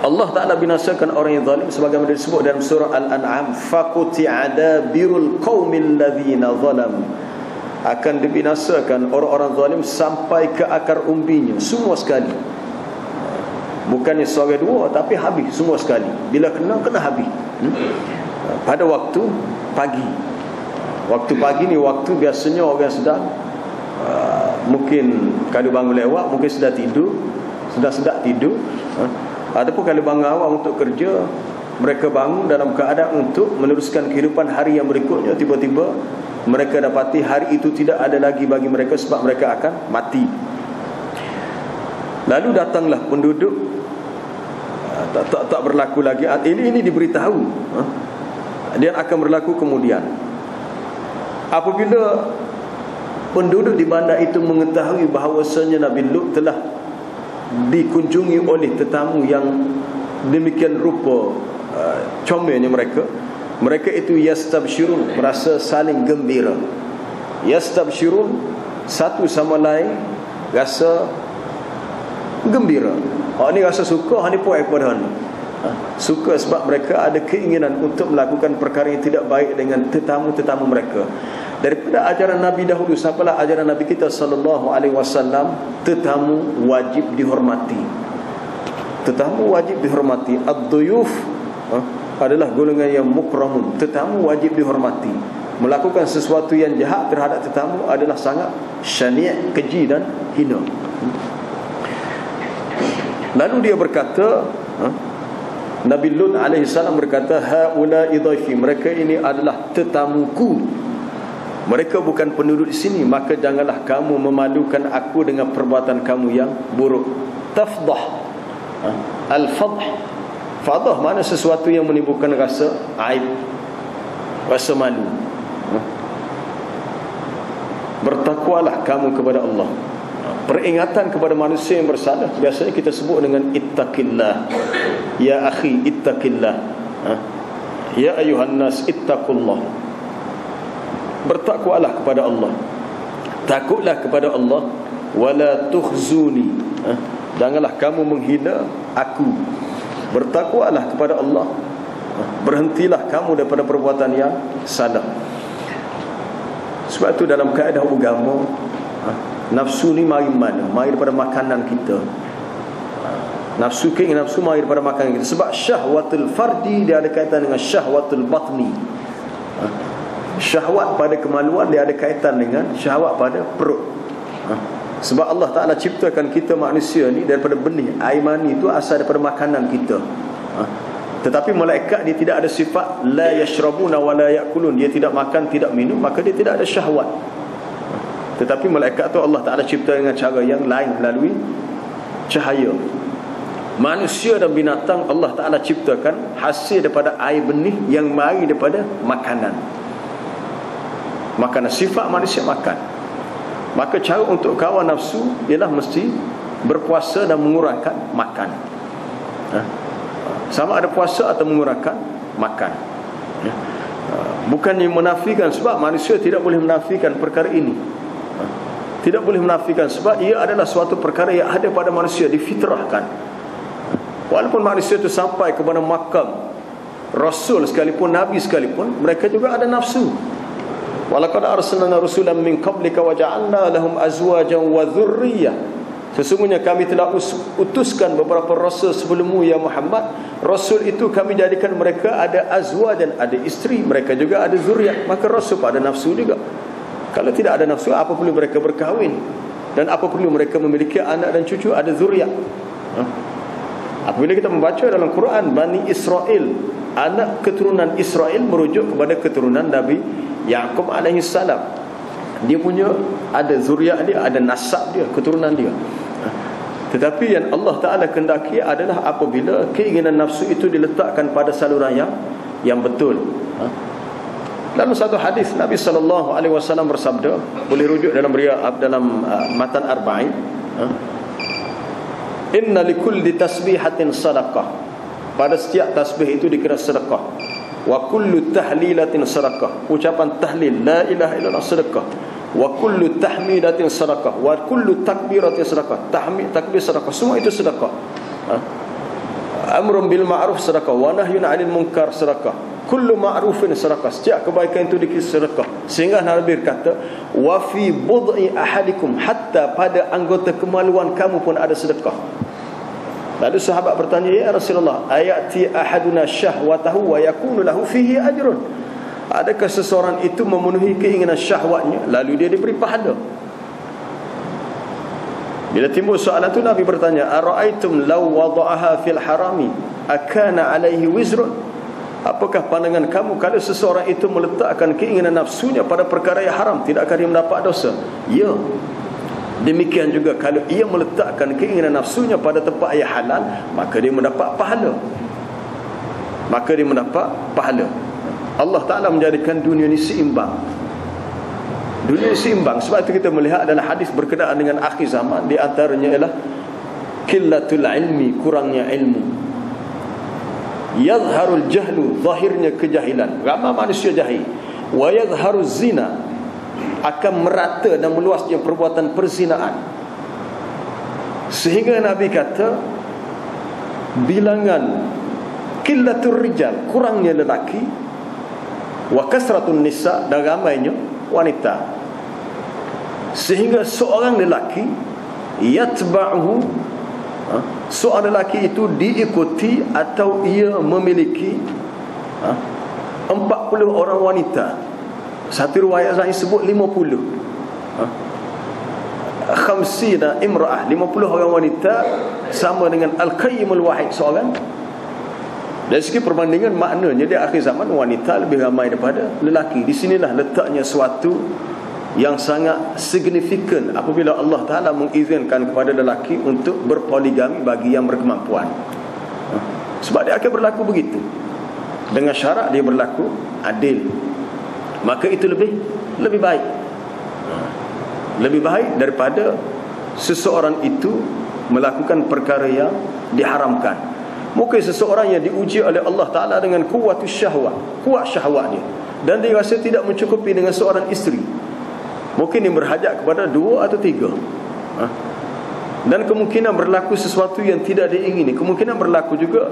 Allah Ta'ala binasakan orang yang zalim sebagaimana disebut dalam surah Al-An'am, faquti'a dabirul qaumil ladzina zalam, akan dibinasakan orang-orang zalim sampai ke akar umbinya, semua sekali. Bukannya seorang dua, tapi habis semua sekali. Bila kena habis. Pada waktu pagi. Waktu pagi ni waktu biasanya orang sedang mungkin kalau bangun lewat, mungkin sedang tidur, sedang tidur. Ataupun kalau bangun awal untuk kerja, mereka bangun dalam keadaan untuk meneruskan kehidupan hari yang berikutnya. Tiba-tiba mereka dapati hari itu tidak ada lagi bagi mereka, sebab mereka akan mati. Lalu datanglah penduduk, tak berlaku lagi. Ini diberitahu, dia akan berlaku kemudian. Apabila penduduk di bandar itu mengetahui bahawasanya Nabi Lut telah dikunjungi oleh tetamu yang demikian rupa comelnya mereka itu yastabshirun, merasa saling gembira. Yastabshirun, satu sama lain rasa gembira. Ni rasa suka, ni puas kepada ni. Suka sebab mereka ada keinginan untuk melakukan perkara yang tidak baik dengan tetamu-tetamu mereka. Daripada ajaran Nabi dahulu sampailah ajaran Nabi kita sallallahu alaihi wasallam, tetamu wajib dihormati. Tetamu wajib dihormati. Ad-duyuf adalah golongan yang mukramun. Tetamu wajib dihormati. Melakukan sesuatu yang jahat terhadap tetamu adalah sangat syani', keji dan hina. Lalu dia berkata, Nabi Lut alaihi salam berkata, haula'i dhaifi, mereka ini adalah tetamuku. Mereka bukan penduduk di sini, maka janganlah kamu memalukan aku dengan perbuatan kamu yang buruk. Tafdah, al-fadh, fadah mana sesuatu yang menimbulkan rasa aib, rasa malu. Bertakwalah kamu kepada Allah. Peringatan kepada manusia yang bersalah biasanya kita sebut dengan ittaqillah. Ya akhi ittaqillah, ya ayuhan nas ittaqullah. Bertakwalah kepada Allah, takutlah kepada Allah. Wala tukhzuni, janganlah kamu menghina aku. Bertakwalah kepada Allah, berhentilah kamu daripada perbuatan yang salah. Sebab itu dalam kaedah agama, nafsu ni mari mana? Mari daripada makanan kita. Nafsu keinginan nafsu mari daripada makanan kita. Sebab syahwatul fardi dia ada kaitan dengan syahwatul batni. Syahwat pada kemaluan dia ada kaitan dengan syahwat pada perut. Sebab Allah Ta'ala ciptakan kita manusia ni daripada benih. Air mani itu asal daripada makanan kita. Tetapi malaikat dia tidak ada sifat la yashrabuna wa la yakulun. Dia tidak makan, tidak minum, maka dia tidak ada syahwat. Tetapi malaikat tu Allah Ta'ala cipta dengan cara yang lain, melalui cahaya. Manusia dan binatang Allah Ta'ala ciptakan hasil daripada air benih yang mari daripada makanan. Makanan, sifat manusia makan. Maka cara untuk kawal nafsu ialah mesti berpuasa dan mengurangkan makan. Sama ada puasa atau mengurangkan makan. Bukannya menafikan, sebab manusia tidak boleh menafikan perkara ini. Tidak boleh menafikan sebab ia adalah suatu perkara yang ada pada manusia, difitrahkan. Walaupun manusia itu sampai kepada makam Rasul sekalipun, Nabi sekalipun, mereka juga ada nafsu. Walaqad arsalna rusulan min qablika wa ja'alna lahum azwajan wa dhurriyyah. Sesungguhnya kami telah utuskan beberapa rasul sebelummu ya Muhammad. Rasul itu kami jadikan mereka ada azwaj dan ada isteri, mereka juga ada zuriat. Maka rasul pada nafsu juga. Kalau tidak ada nafsu, apa perlu mereka berkahwin? Dan apa perlu mereka memiliki anak dan cucu, ada zuriat? Apabila kita membaca dalam Quran, Bani Israel anak keturunan Israel merujuk kepada keturunan Nabi Yaqub alaihi salam. Dia punya ada zuriat dia, ada nasab dia, keturunan dia. Tetapi yang Allah Ta'ala kehendaki adalah apabila keinginan nafsu itu diletakkan pada saluran yang betul. Dalam satu hadis Nabi SAW bersabda, boleh rujuk dalam matan arba'in, inna likulli tasbihatin sadaqah, pada setiap tasbih itu dikira sedekah. Wa kullu tahlilatin sadaqah, ucapan tahlil la ilaha illallah sedekah. Wa kullu tahmidatin sadaqah, wa kullu takbiratin sadaqah, takbir sedekah, semua itu sedekah. Amrun bil ma'ruf sedekah, wa nahyun 'anil munkar sedekah, kullu ma'rufin sedekah, setiap kebaikan itu dikira sedekah. Sehingga Nabi berkata, wa fi bud'i ahadikum, hatta pada anggota kemaluan kamu pun ada sedekah. Lalu sahabat bertanya, ya Rasulullah, ayati ahaduna syahwatahu wa yakunu lahu fihi ajrun, adakah seseorang itu memenuhi keinginan syahwatnya lalu dia diberi pahala? Bila timbul soalan itu, Nabi bertanya, ara'aitum law wada'aha fil harami akana alaihi wizrun, apakah pandangan kamu kalau seseorang itu meletakkan keinginan nafsunya pada perkara yang haram, tidakkah dia mendapat dosa? Ya. Demikian juga kalau ia meletakkan keinginan nafsunya pada tempat yang halal, maka dia mendapat pahala. Allah Ta'ala menjadikan dunia ini seimbang. Dunia ini seimbang. Sebab itu kita melihat dalam hadis berkenaan dengan akhir zaman, di antaranya ialah qillatul ilmi, kurangnya ilmu. Yadharul jahlu, zahirnya kejahilan, ramai manusia jahil. Wa yadharuz zina, akan merata dan meluasnya perbuatan perzinaan. Sehingga Nabi kata, bilangan qillatul rijal, kurangnya lelaki, wa kasratun nisa, dan ramainya wanita. Sehingga seorang lelaki yatba'uhu, seorang lelaki itu diikuti atau ia memiliki 40 orang wanita. Satu riwayat saya sebut 50. Khamsina imra'ah, 50 orang wanita, sama dengan al-qayyimul wahid, seorang. Dari segi perbandingan, maknanya di akhir zaman wanita lebih ramai daripada lelaki. Di sinilah letaknya suatu yang sangat signifikan apabila Allah Ta'ala mengizinkan kepada lelaki untuk berpoligami bagi yang berkemampuan. Sebab dia akan berlaku begitu, dengan syarat dia berlaku adil. Maka itu lebih baik. Lebih baik daripada seseorang itu melakukan perkara yang diharamkan. Mungkin seseorang yang diuji oleh Allah Ta'ala dengan kuat syahwat dia, dan dia rasa tidak mencukupi dengan seorang isteri. Mungkin dia berhajat kepada 2 atau 3. Dan kemungkinan berlaku sesuatu yang tidak diingini. Kemungkinan berlaku juga,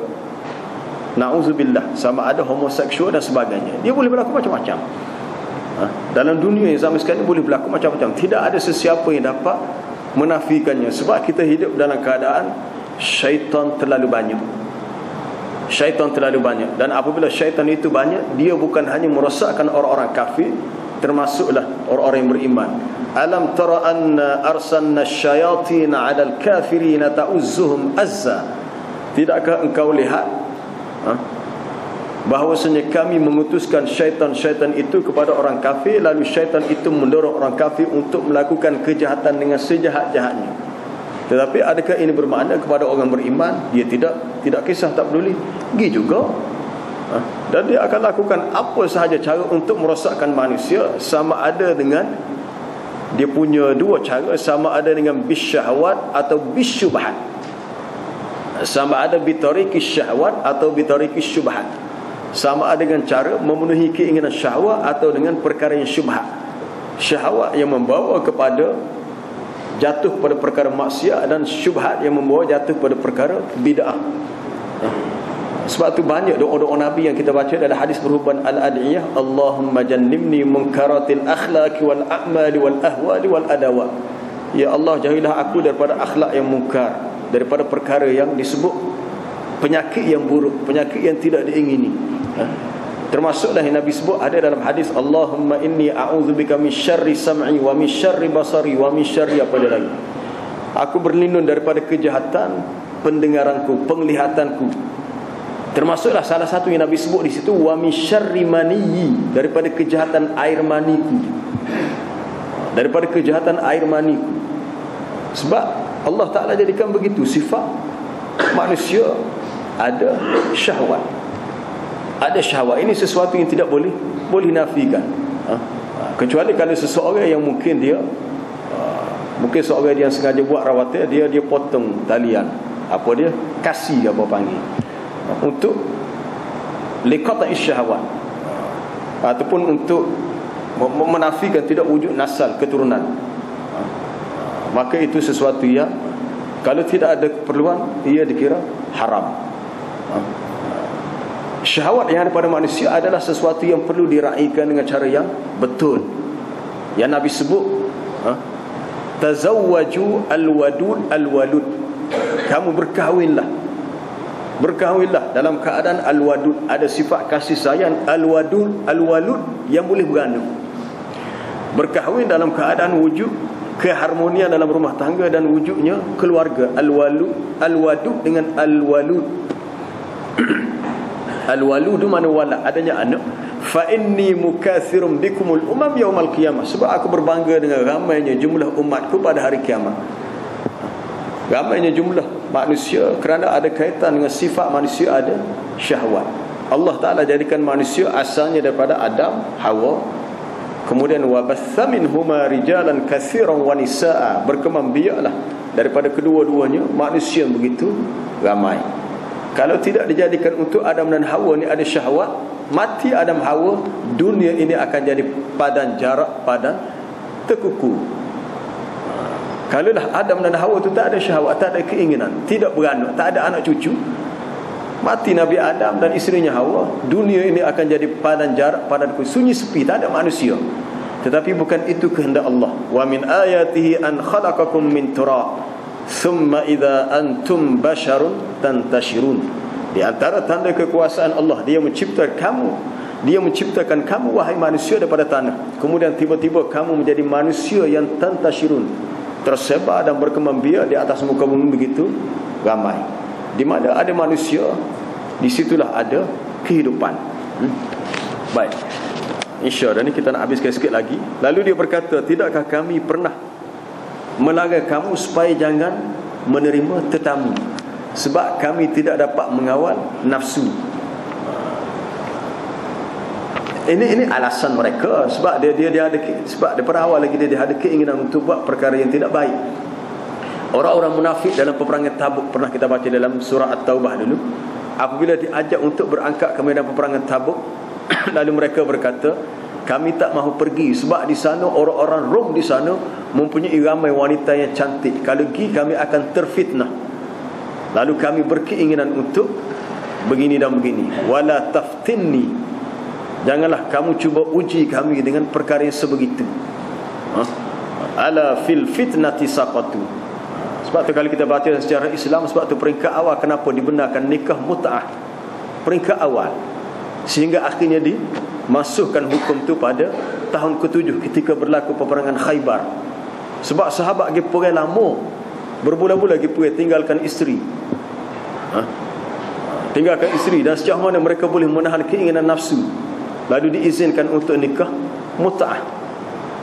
na'udzubillah, sama ada homoseksual dan sebagainya. Dia boleh berlaku macam-macam. Dalam dunia yang zaman sekarang boleh berlaku macam-macam. Tidak ada sesiapa yang dapat menafikannya. Sebab kita hidup dalam keadaan syaitan terlalu banyak. Dan apabila syaitan itu banyak, dia bukan hanya merosakkan orang-orang kafir, termasuklah orang-orang yang beriman. Alam tara anna arsalna syayatin 'alal kafirin ta'uzzuhum azza, tidakkah engkau lihat bahawasanya kami mengutuskan syaitan-syaitan itu kepada orang kafir, lalu syaitan itu mendorong orang kafir untuk melakukan kejahatan dengan sejahat-jahatnya. Tetapi adakah ini bermakna kepada orang beriman dia tidak kisah, tak peduli? Pergi juga, dan dia akan lakukan apa sahaja cara untuk merosakkan manusia, sama ada dengan dia punya 2 cara, sama ada dengan bisyahwat atau bisyubhat, sama ada bitarikis syahwat atau bitarikis syubhat, sama ada dengan cara memenuhi keinginan syahwat atau dengan perkara yang syubhat. Syahwat yang membawa kepada jatuh pada perkara maksiat, dan syubhat yang membawa jatuh pada perkara bid'ah. Sebab tu banyak doa-doa Nabi yang kita baca dalam hadis berhubungan al-adiyah, Allahumma jannibni munkaratil akhlaqi wal a'mali wal ahwali wal adawat. Ya Allah, jauhilah aku daripada akhlak yang mungkar, daripada perkara yang disebut penyakit yang buruk, penyakit yang tidak diingini. Termasuklah yang Nabi sebut ada dalam hadis, Allahumma inni a'udzubika min syarri sam'i wa min syarri basari wa min syarri apa dia lagi, aku berlindung daripada kejahatan pendengaranku, penglihatanku, Termasuklah salah satu yang Nabi sebut di situ, wa min syarri maniyyi, daripada kejahatan air maniku. Daripada kejahatan air maniku. Sebab Allah Ta'ala jadikan begitu sifat manusia, ada syahwat. Ada syahwat. Ini sesuatu yang tidak boleh nafikan. Kecuali kalau seseorang yang mungkin dia mungkin seorang yang sengaja buat rawatnya, dia potong talian, apa dia kasih apa panggil, untuk liqata'i syahwat, ataupun untuk menafikan tidak wujud nasal, keturunan. Maka itu sesuatu yang kalau tidak ada keperluan, ia dikira haram. Syahwat yang ada pada manusia adalah sesuatu yang perlu diraihkan dengan cara yang betul. Yang Nabi sebut, tazawwaju al-wadud al-walud. Kamu berkahwinlah dalam keadaan al-wadud, ada sifat kasih sayang, al-wadud al-walud, yang boleh beranak. Berkahwin dalam keadaan wujud keharmonian dalam rumah tangga dan wujudnya keluarga. Al-wadud dengan al-walud. Al-walud mana walad, adanya anak. Fa inni mukatsirun bikumul umam yaumal qiyamah, sebab aku berbangga dengan ramainya jumlah umatku pada hari kiamat. Ramainya jumlah manusia kerana ada kaitan dengan sifat manusia, ada syahwat. Allah Ta'ala jadikan manusia asalnya daripada Adam, Hawa. Kemudian wabatha minhuma rijalan katsiran wa nisaa, berkembang biaklah daripada kedua-duanya manusia yang begitu ramai. Kalau tidak dijadikan untuk Adam dan Hawa ni ada syahwat, mati Adam Hawa, dunia ini akan jadi padan jarak, padan terkuku. Kalau dah Adam dan Hawa tu tak ada syahwat, tak ada keinginan, tidak beranak, tak ada anak cucu, mati Nabi Adam dan isterinya Hawa, dunia ini akan jadi padan jarak, padan sunyi sepi, tak ada manusia. Tetapi bukan itu kehendak Allah. Wa min ayatihi an khalaqakum min turab thumma idza antum basharun tantashirun. Di antara tanda kekuasaan Allah, Dia menciptakan kamu wahai manusia daripada tanah. Kemudian tiba-tiba kamu menjadi manusia yang tantashirun, tersebar dan berkembang biak di atas muka bumi begitu ramai. Di mana ada manusia, di situlah ada kehidupan. Baik, InsyaAllah ni kita nak habiskan sikit lagi. Lalu dia berkata, tidakkah kami pernah melarang kamu supaya jangan menerima tetamu, sebab kami tidak dapat mengawal nafsu. Ini alasan mereka, sebab dia ada, sebab daripada awal lagi dia ada keinginan untuk buat perkara yang tidak baik. Orang-orang munafik dalam peperangan Tabuk, pernah kita baca dalam surah At-Taubah dulu, apabila diajak untuk berangkat ke medan peperangan Tabuk, lalu mereka berkata, kami tak mahu pergi sebab di sana orang-orang Rom di sana mempunyai ramai wanita yang cantik. Kalau pergi kami akan terfitnah. Lalu kami berkeinginan untuk begini dan begini. Wala taftinni, janganlah kamu cuba uji kami dengan perkara yang sebegitu. Ala fil fitnati saqatu. Sebab tu kalau kita baca secara Islam, sebab tu peringkat awal kenapa dibenarkan nikah mut'ah, peringkat awal, sehingga akhirnya dimasukkan hukum tu pada tahun ke-7 ketika berlaku peperangan Khaybar. Sebab sahabat pergi perang lama, berbulan-bulan pergi perang, tinggalkan isteri, tinggalkan isteri, dan sejauh mana mereka boleh menahan keinginan nafsu, lalu diizinkan untuk nikah mut'ah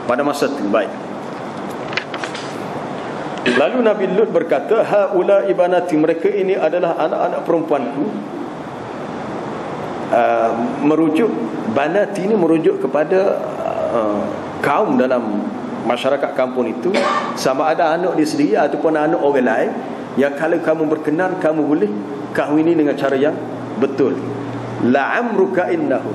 pada masa itu. Baik. Lalu Nabi Lut berkata, haula ibanati, mereka ini adalah anak-anak perempuanku. Merujuk banati ini merujuk kepada kaum dalam masyarakat kampung itu, sama ada anak dia sendiri ataupun anak orang lain, yang kalau kamu berkenan kamu boleh kahwini dengan cara yang betul. La'amruka innahum.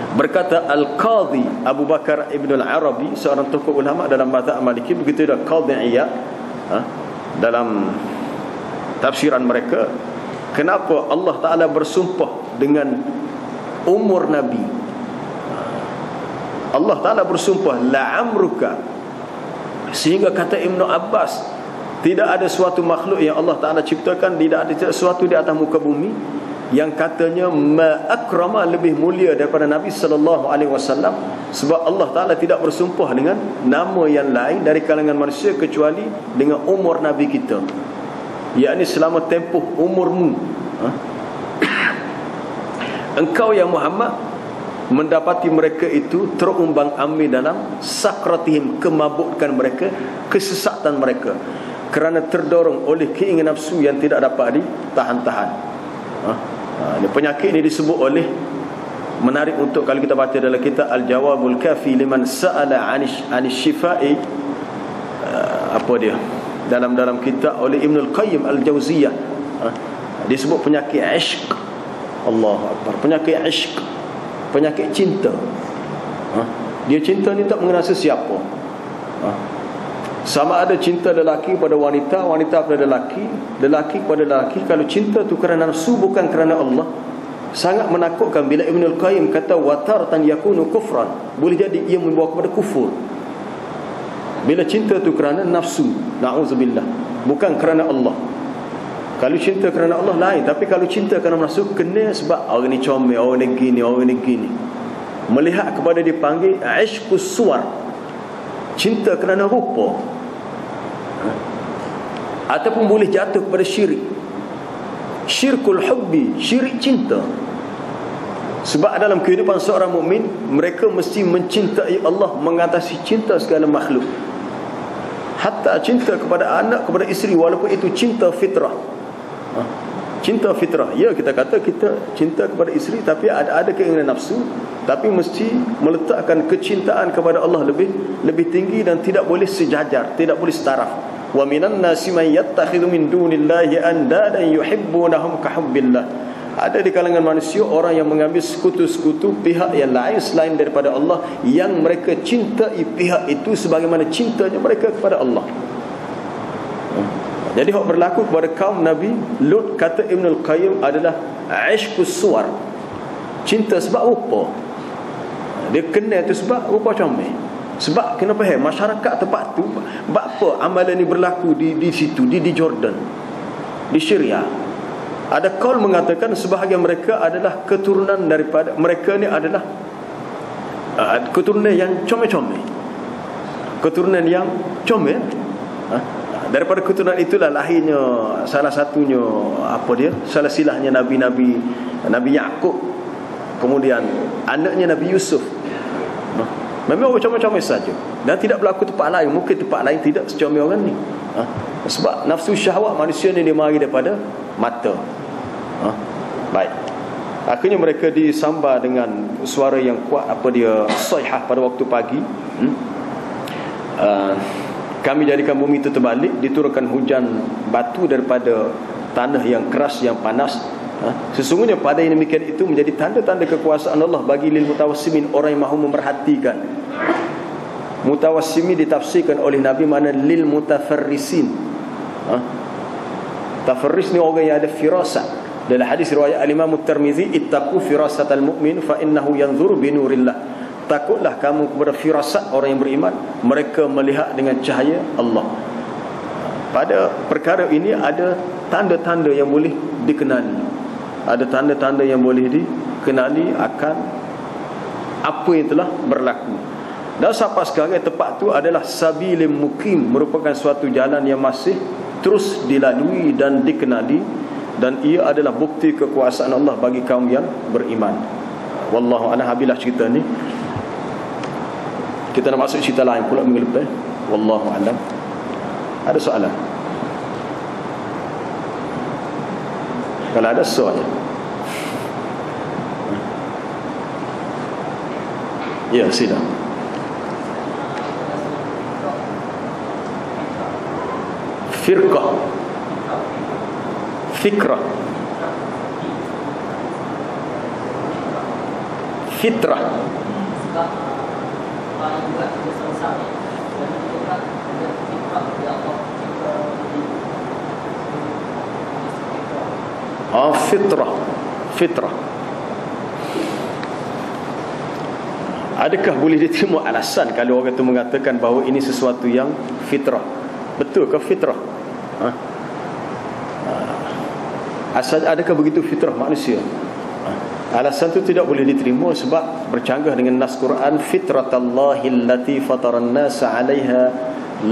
Berkata Al-Qadhi Abu Bakar Ibn Al-Arabi, seorang tokoh ulama dalam mazhab Maliki, begitu juga Qadhi Iyad dalam tafsiran mereka, kenapa Allah Ta'ala bersumpah dengan umur Nabi. Allah Ta'ala bersumpah la'amruka, sehingga kata Ibn Abbas, tidak ada suatu makhluk yang Allah Ta'ala ciptakan, tidak ada sesuatu di atas muka bumi yang katanya ma'akrama, lebih mulia daripada Nabi SAW. Sebab Allah Ta'ala tidak bersumpah dengan nama yang lain dari kalangan manusia kecuali dengan umur Nabi kita. yakni selama tempoh umurmu, engkau ya Muhammad mendapati mereka itu terumbang-ambing dalam sakratihim, kemabukan mereka, kesesatan mereka, kerana terdorong oleh keinginan nafsu yang tidak dapat ditahan-tahan. Ini penyakit ini disebut oleh, menarik untuk kalau kita baca dalam kitab Al-Jawabul Kafi liman sa'ala 'anis syifai, apa dia, dalam kitab oleh Ibnul Qayyim Al-Jauziyah, disebut penyakit ishq. Allahu Akbar, penyakit ishq, penyakit cinta. Dia cinta ni tak mengenal sesiapa. Sama ada cinta lelaki pada wanita, wanita pada lelaki, lelaki pada lelaki. Kalau cinta tu kerana nafsu bukan kerana Allah, sangat menakutkan bila Ibnul Qayyim kata wataratan yakunu kufran, boleh jadi ia membawa kepada kufur. Bila cinta tu kerana nafsu, na'udzubillah, bukan kerana Allah. Kalau cinta kerana Allah lain, tapi kalau cinta kerana nafsu, kena sebab orang ni comel, orang ni gini, orang ni gini. Melihat kepada dipanggil ishqus suwar, cinta kerana rupa. Ataupun boleh jatuh kepada syirik, syirkul hubbi, syirik cinta. Sebab dalam kehidupan seorang mukmin, mereka mesti mencintai Allah mengatasi cinta segala makhluk. Hatta cinta kepada anak, kepada isteri, walaupun itu cinta fitrah. Cinta fitrah. Ya, kita kata kita cinta kepada isteri, tapi ada keinginan nafsu, tapi mesti meletakkan kecintaan kepada Allah lebih tinggi dan tidak boleh sejajar, tidak boleh setaraf. Wa minan nasi man yattakhidhu min dunillahi andadan yuhibbunahum ka hubbillah. Ada di kalangan manusia orang yang mengambil sekutu-sekutu pihak yang lain selain daripada Allah, yang mereka cintai pihak itu sebagaimana cintanya mereka kepada Allah. Jadi hak berlaku kepada kaum Nabi Lut, kata Ibnul Qayyim, adalah ishqus suwar, cinta sebab rupa. Dia kenal tu sebab rupa comel. Sebab kena faham masyarakat tempat tu, sebab apa amalan ni berlaku di situ, di Jordan, di Syria. Ada kaul mengatakan sebahagian mereka adalah keturunan daripada, mereka ni adalah keturunan yang comel-comel, keturunan yang comel. Daripada keturunan itulah lahirnya salah satunya, apa dia, salah silahnya Nabi Yaqub, kemudian anaknya Nabi Yusuf. Memang orang comel-comel saja, dan tidak berlaku tempat lain. Mungkin tempat lain tidak secomel orang ni. Sebab nafsu syahwat manusia ni dia mari daripada mata. Baik. Akhirnya mereka disambar dengan suara yang kuat, apa dia, sayhah pada waktu pagi. Kami jadikan bumi itu terbalik, diturunkan hujan batu daripada tanah yang keras, yang panas. Sesungguhnya pada yang demikian itu menjadi tanda-tanda kekuasaan Allah bagi lil mutawassimin, orang yang mahu memerhatikan. Mutawassimi ditafsirkan oleh Nabi mana lil mutafarrisin. Tafarris ni orang yang ada firasat. Dalam hadis riwayat al-Imam At-Tirmizi, ittaqu firasatal mu'min fa innahu yanzuru bi nurillah. Takutlah kamu kepada firasat orang yang beriman, mereka melihat dengan cahaya Allah. Pada perkara ini ada tanda-tanda yang boleh dikenali. Ada tanda-tanda yang boleh dikenali akan apa yang telah berlaku. Dan sampai sekarang tempat itu adalah sabilim mukim, merupakan suatu jalan yang masih terus dilalui dan dikenali, dan ia adalah bukti kekuasaan Allah bagi kaum yang beriman. Wallahu a'lam. Habilah cerita ni. Kita nak masuk cerita lain pula minggu lepas. Wallahu a'lam. Ada soalan? Kalau ada soalan, ya sila. Firqah, fikrah, fitrah. Fitrah. Adakah boleh diterima alasan kalau orang itu mengatakan bahawa ini sesuatu yang fitrah? Betul ke fitrah? Asal adakah begitu fitrah manusia? Alasan itu tidak boleh diterima sebab bercanggah dengan nas Quran, fitratallahi allati fataran nasa 'alaiha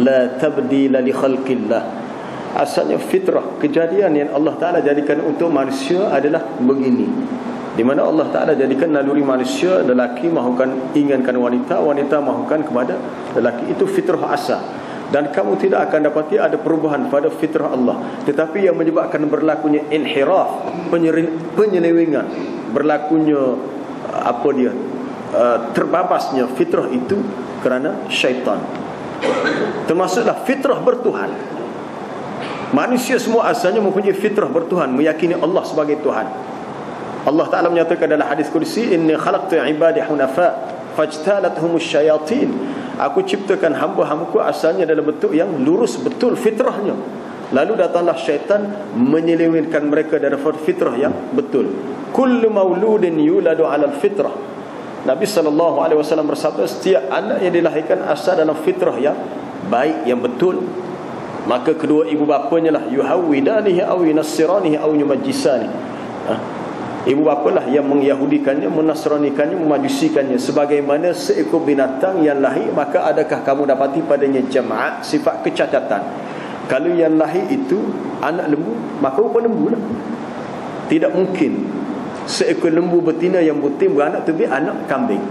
la tabdila li khalqillah. asalnya fitrah. Kejadian yang Allah Ta'ala jadikan untuk manusia adalah begini, di mana Allah Ta'ala jadikan naluri manusia, lelaki mahukan inginkan wanita, wanita mahukan kepada lelaki. Itu fitrah asal. Dan kamu tidak akan dapati ada perubahan pada fitrah Allah. Tetapi yang menyebabkan berlakunya inhiraf, penyelewengan, berlakunya terbabasnya fitrah itu kerana syaitan. Termasuklah fitrah bertuhan. Manusia semua asalnya mempunyai fitrah bertuhan, meyakini Allah sebagai Tuhan. Allah Ta'ala menyatakan dalam hadis kursi, inni khalaqtu ibadi hunafa fajtalathumus syayatin. Aku ciptakan hamba-hambaku asalnya dalam bentuk yang lurus betul fitrahnya, lalu datanglah syaitan menyelewengkan mereka dari fitrah yang betul. Kullu mauludin yuladu 'alal fitrah. Nabi SAW bersabda, setiap anak yang dilahirkan asal dalam fitrah yang baik, yang betul. Maka kedua ibu bapanya lah yuhawidanihi aw yunassiranihi aw yumajjisani. Ibu bapa lah yang mengyahudikannya, menasranikannya, memajusikannya. Sebagaimana seekor binatang yang lahir, maka adakah kamu dapati padanya jamaah sifat kecacatan? Kalau yang lahir itu anak lembu, maka rupa lembu lah. Tidak mungkin seekor lembu betina yang butim beranak tu biar anak kambing.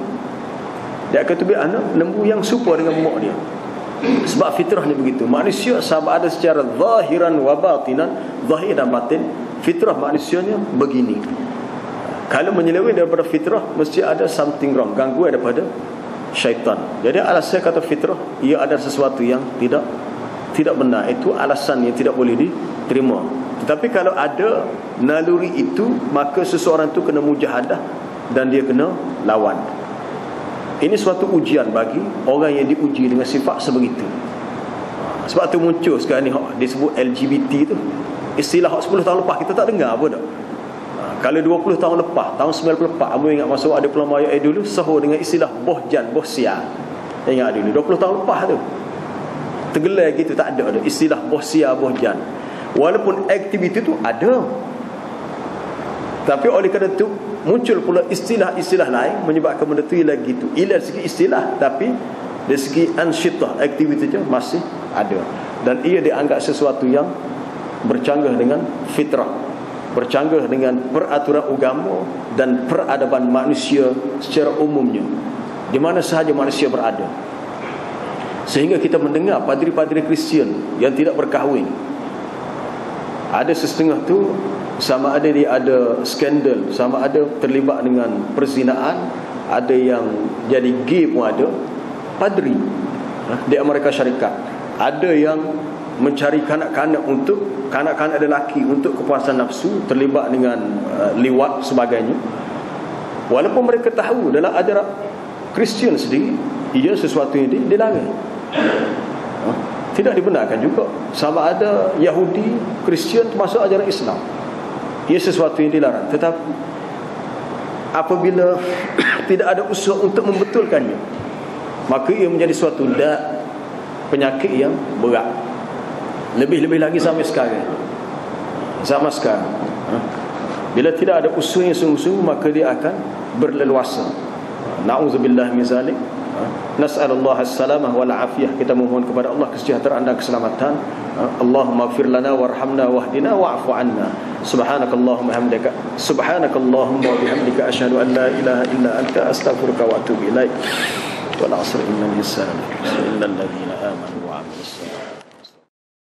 Dia akan tu biar anak lembu yang serupa dengan mak dia. Sebab fitrahnya begitu. Manusia sama ada secara zahiran wa batinan, zahir dan batin, fitrah manusianya begini. Kalau menyeleweng daripada fitrah, mesti ada something wrong, gangguan daripada syaitan. Jadi alasan kata fitrah, ia ada sesuatu yang tidak benar. Itu alasan yang tidak boleh diterima. Tetapi kalau ada naluri itu, maka seseorang itu kena mujahadah dan dia kena lawan. Ini suatu ujian bagi orang yang diuji dengan sifat sebegitu. Sebab tu muncul sekarang ni disebut LGBT tu. Istilah 10 tahun lepas kita tak dengar apa dah. Kalau 20 tahun lepas, tahun 94, kamu ingat masa ada diploma ayat dulu sahur dengan istilah bohjan, bohsia. Ingat dulu 20 tahun lepas tu. Tergelar gitu, tak ada istilah bohsia, bohjan. Walaupun aktiviti tu ada, tapi oleh kerana itu muncul pula istilah-istilah lain menyebabkan benda tu ialah gitu. Ialah segi istilah, tapi dari segi ansyitah, aktiviti tu masih ada. Dan ia dianggap sesuatu yang bercanggah dengan fitrah, bercanggah dengan peraturan agama dan peradaban manusia secara umumnya, di mana sahaja manusia berada. Sehingga kita mendengar padri-padri Kristian yang tidak berkahwin, ada setengah tu sama ada dia ada skandal, sama ada terlibat dengan perzinaan, ada yang jadi gay pun ada, padri di Amerika Syarikat. Ada yang mencari kanak-kanak untuk kanak-kanak lelaki untuk kepuasan nafsu, terlibat dengan liwat sebagainya. Walaupun mereka tahu dalam ajaran Kristian sendiri ia sesuatu yang dilarang, tidak dibenarkan juga. Sama ada Yahudi, Kristian termasuk ajaran Islam, ia sesuatu yang dilarang. Tetapi apabila tidak ada usaha untuk membetulkannya, maka ia menjadi suatu penyakit yang berat. Lebih-lebih lagi sampai sekarang, zaman sekarang, bila tidak ada usaha yang sungguh-sungguh, maka dia akan berleluasa. Na'udzubillah min zalik. Nas'alullah as-salamah wal afiyah. Kita memohon kepada Allah kesejahteraan dan keselamatan. Allahumma ighfir lana warhamna wahdina wa'fu 'anna. Subhanakallahumma hamdaka subhanakallahumma wa bihamdika asyhadu an la ilaha illa anta astaghfiruka wa atubu ilaik. Wal 'asri innal insana illa alladhina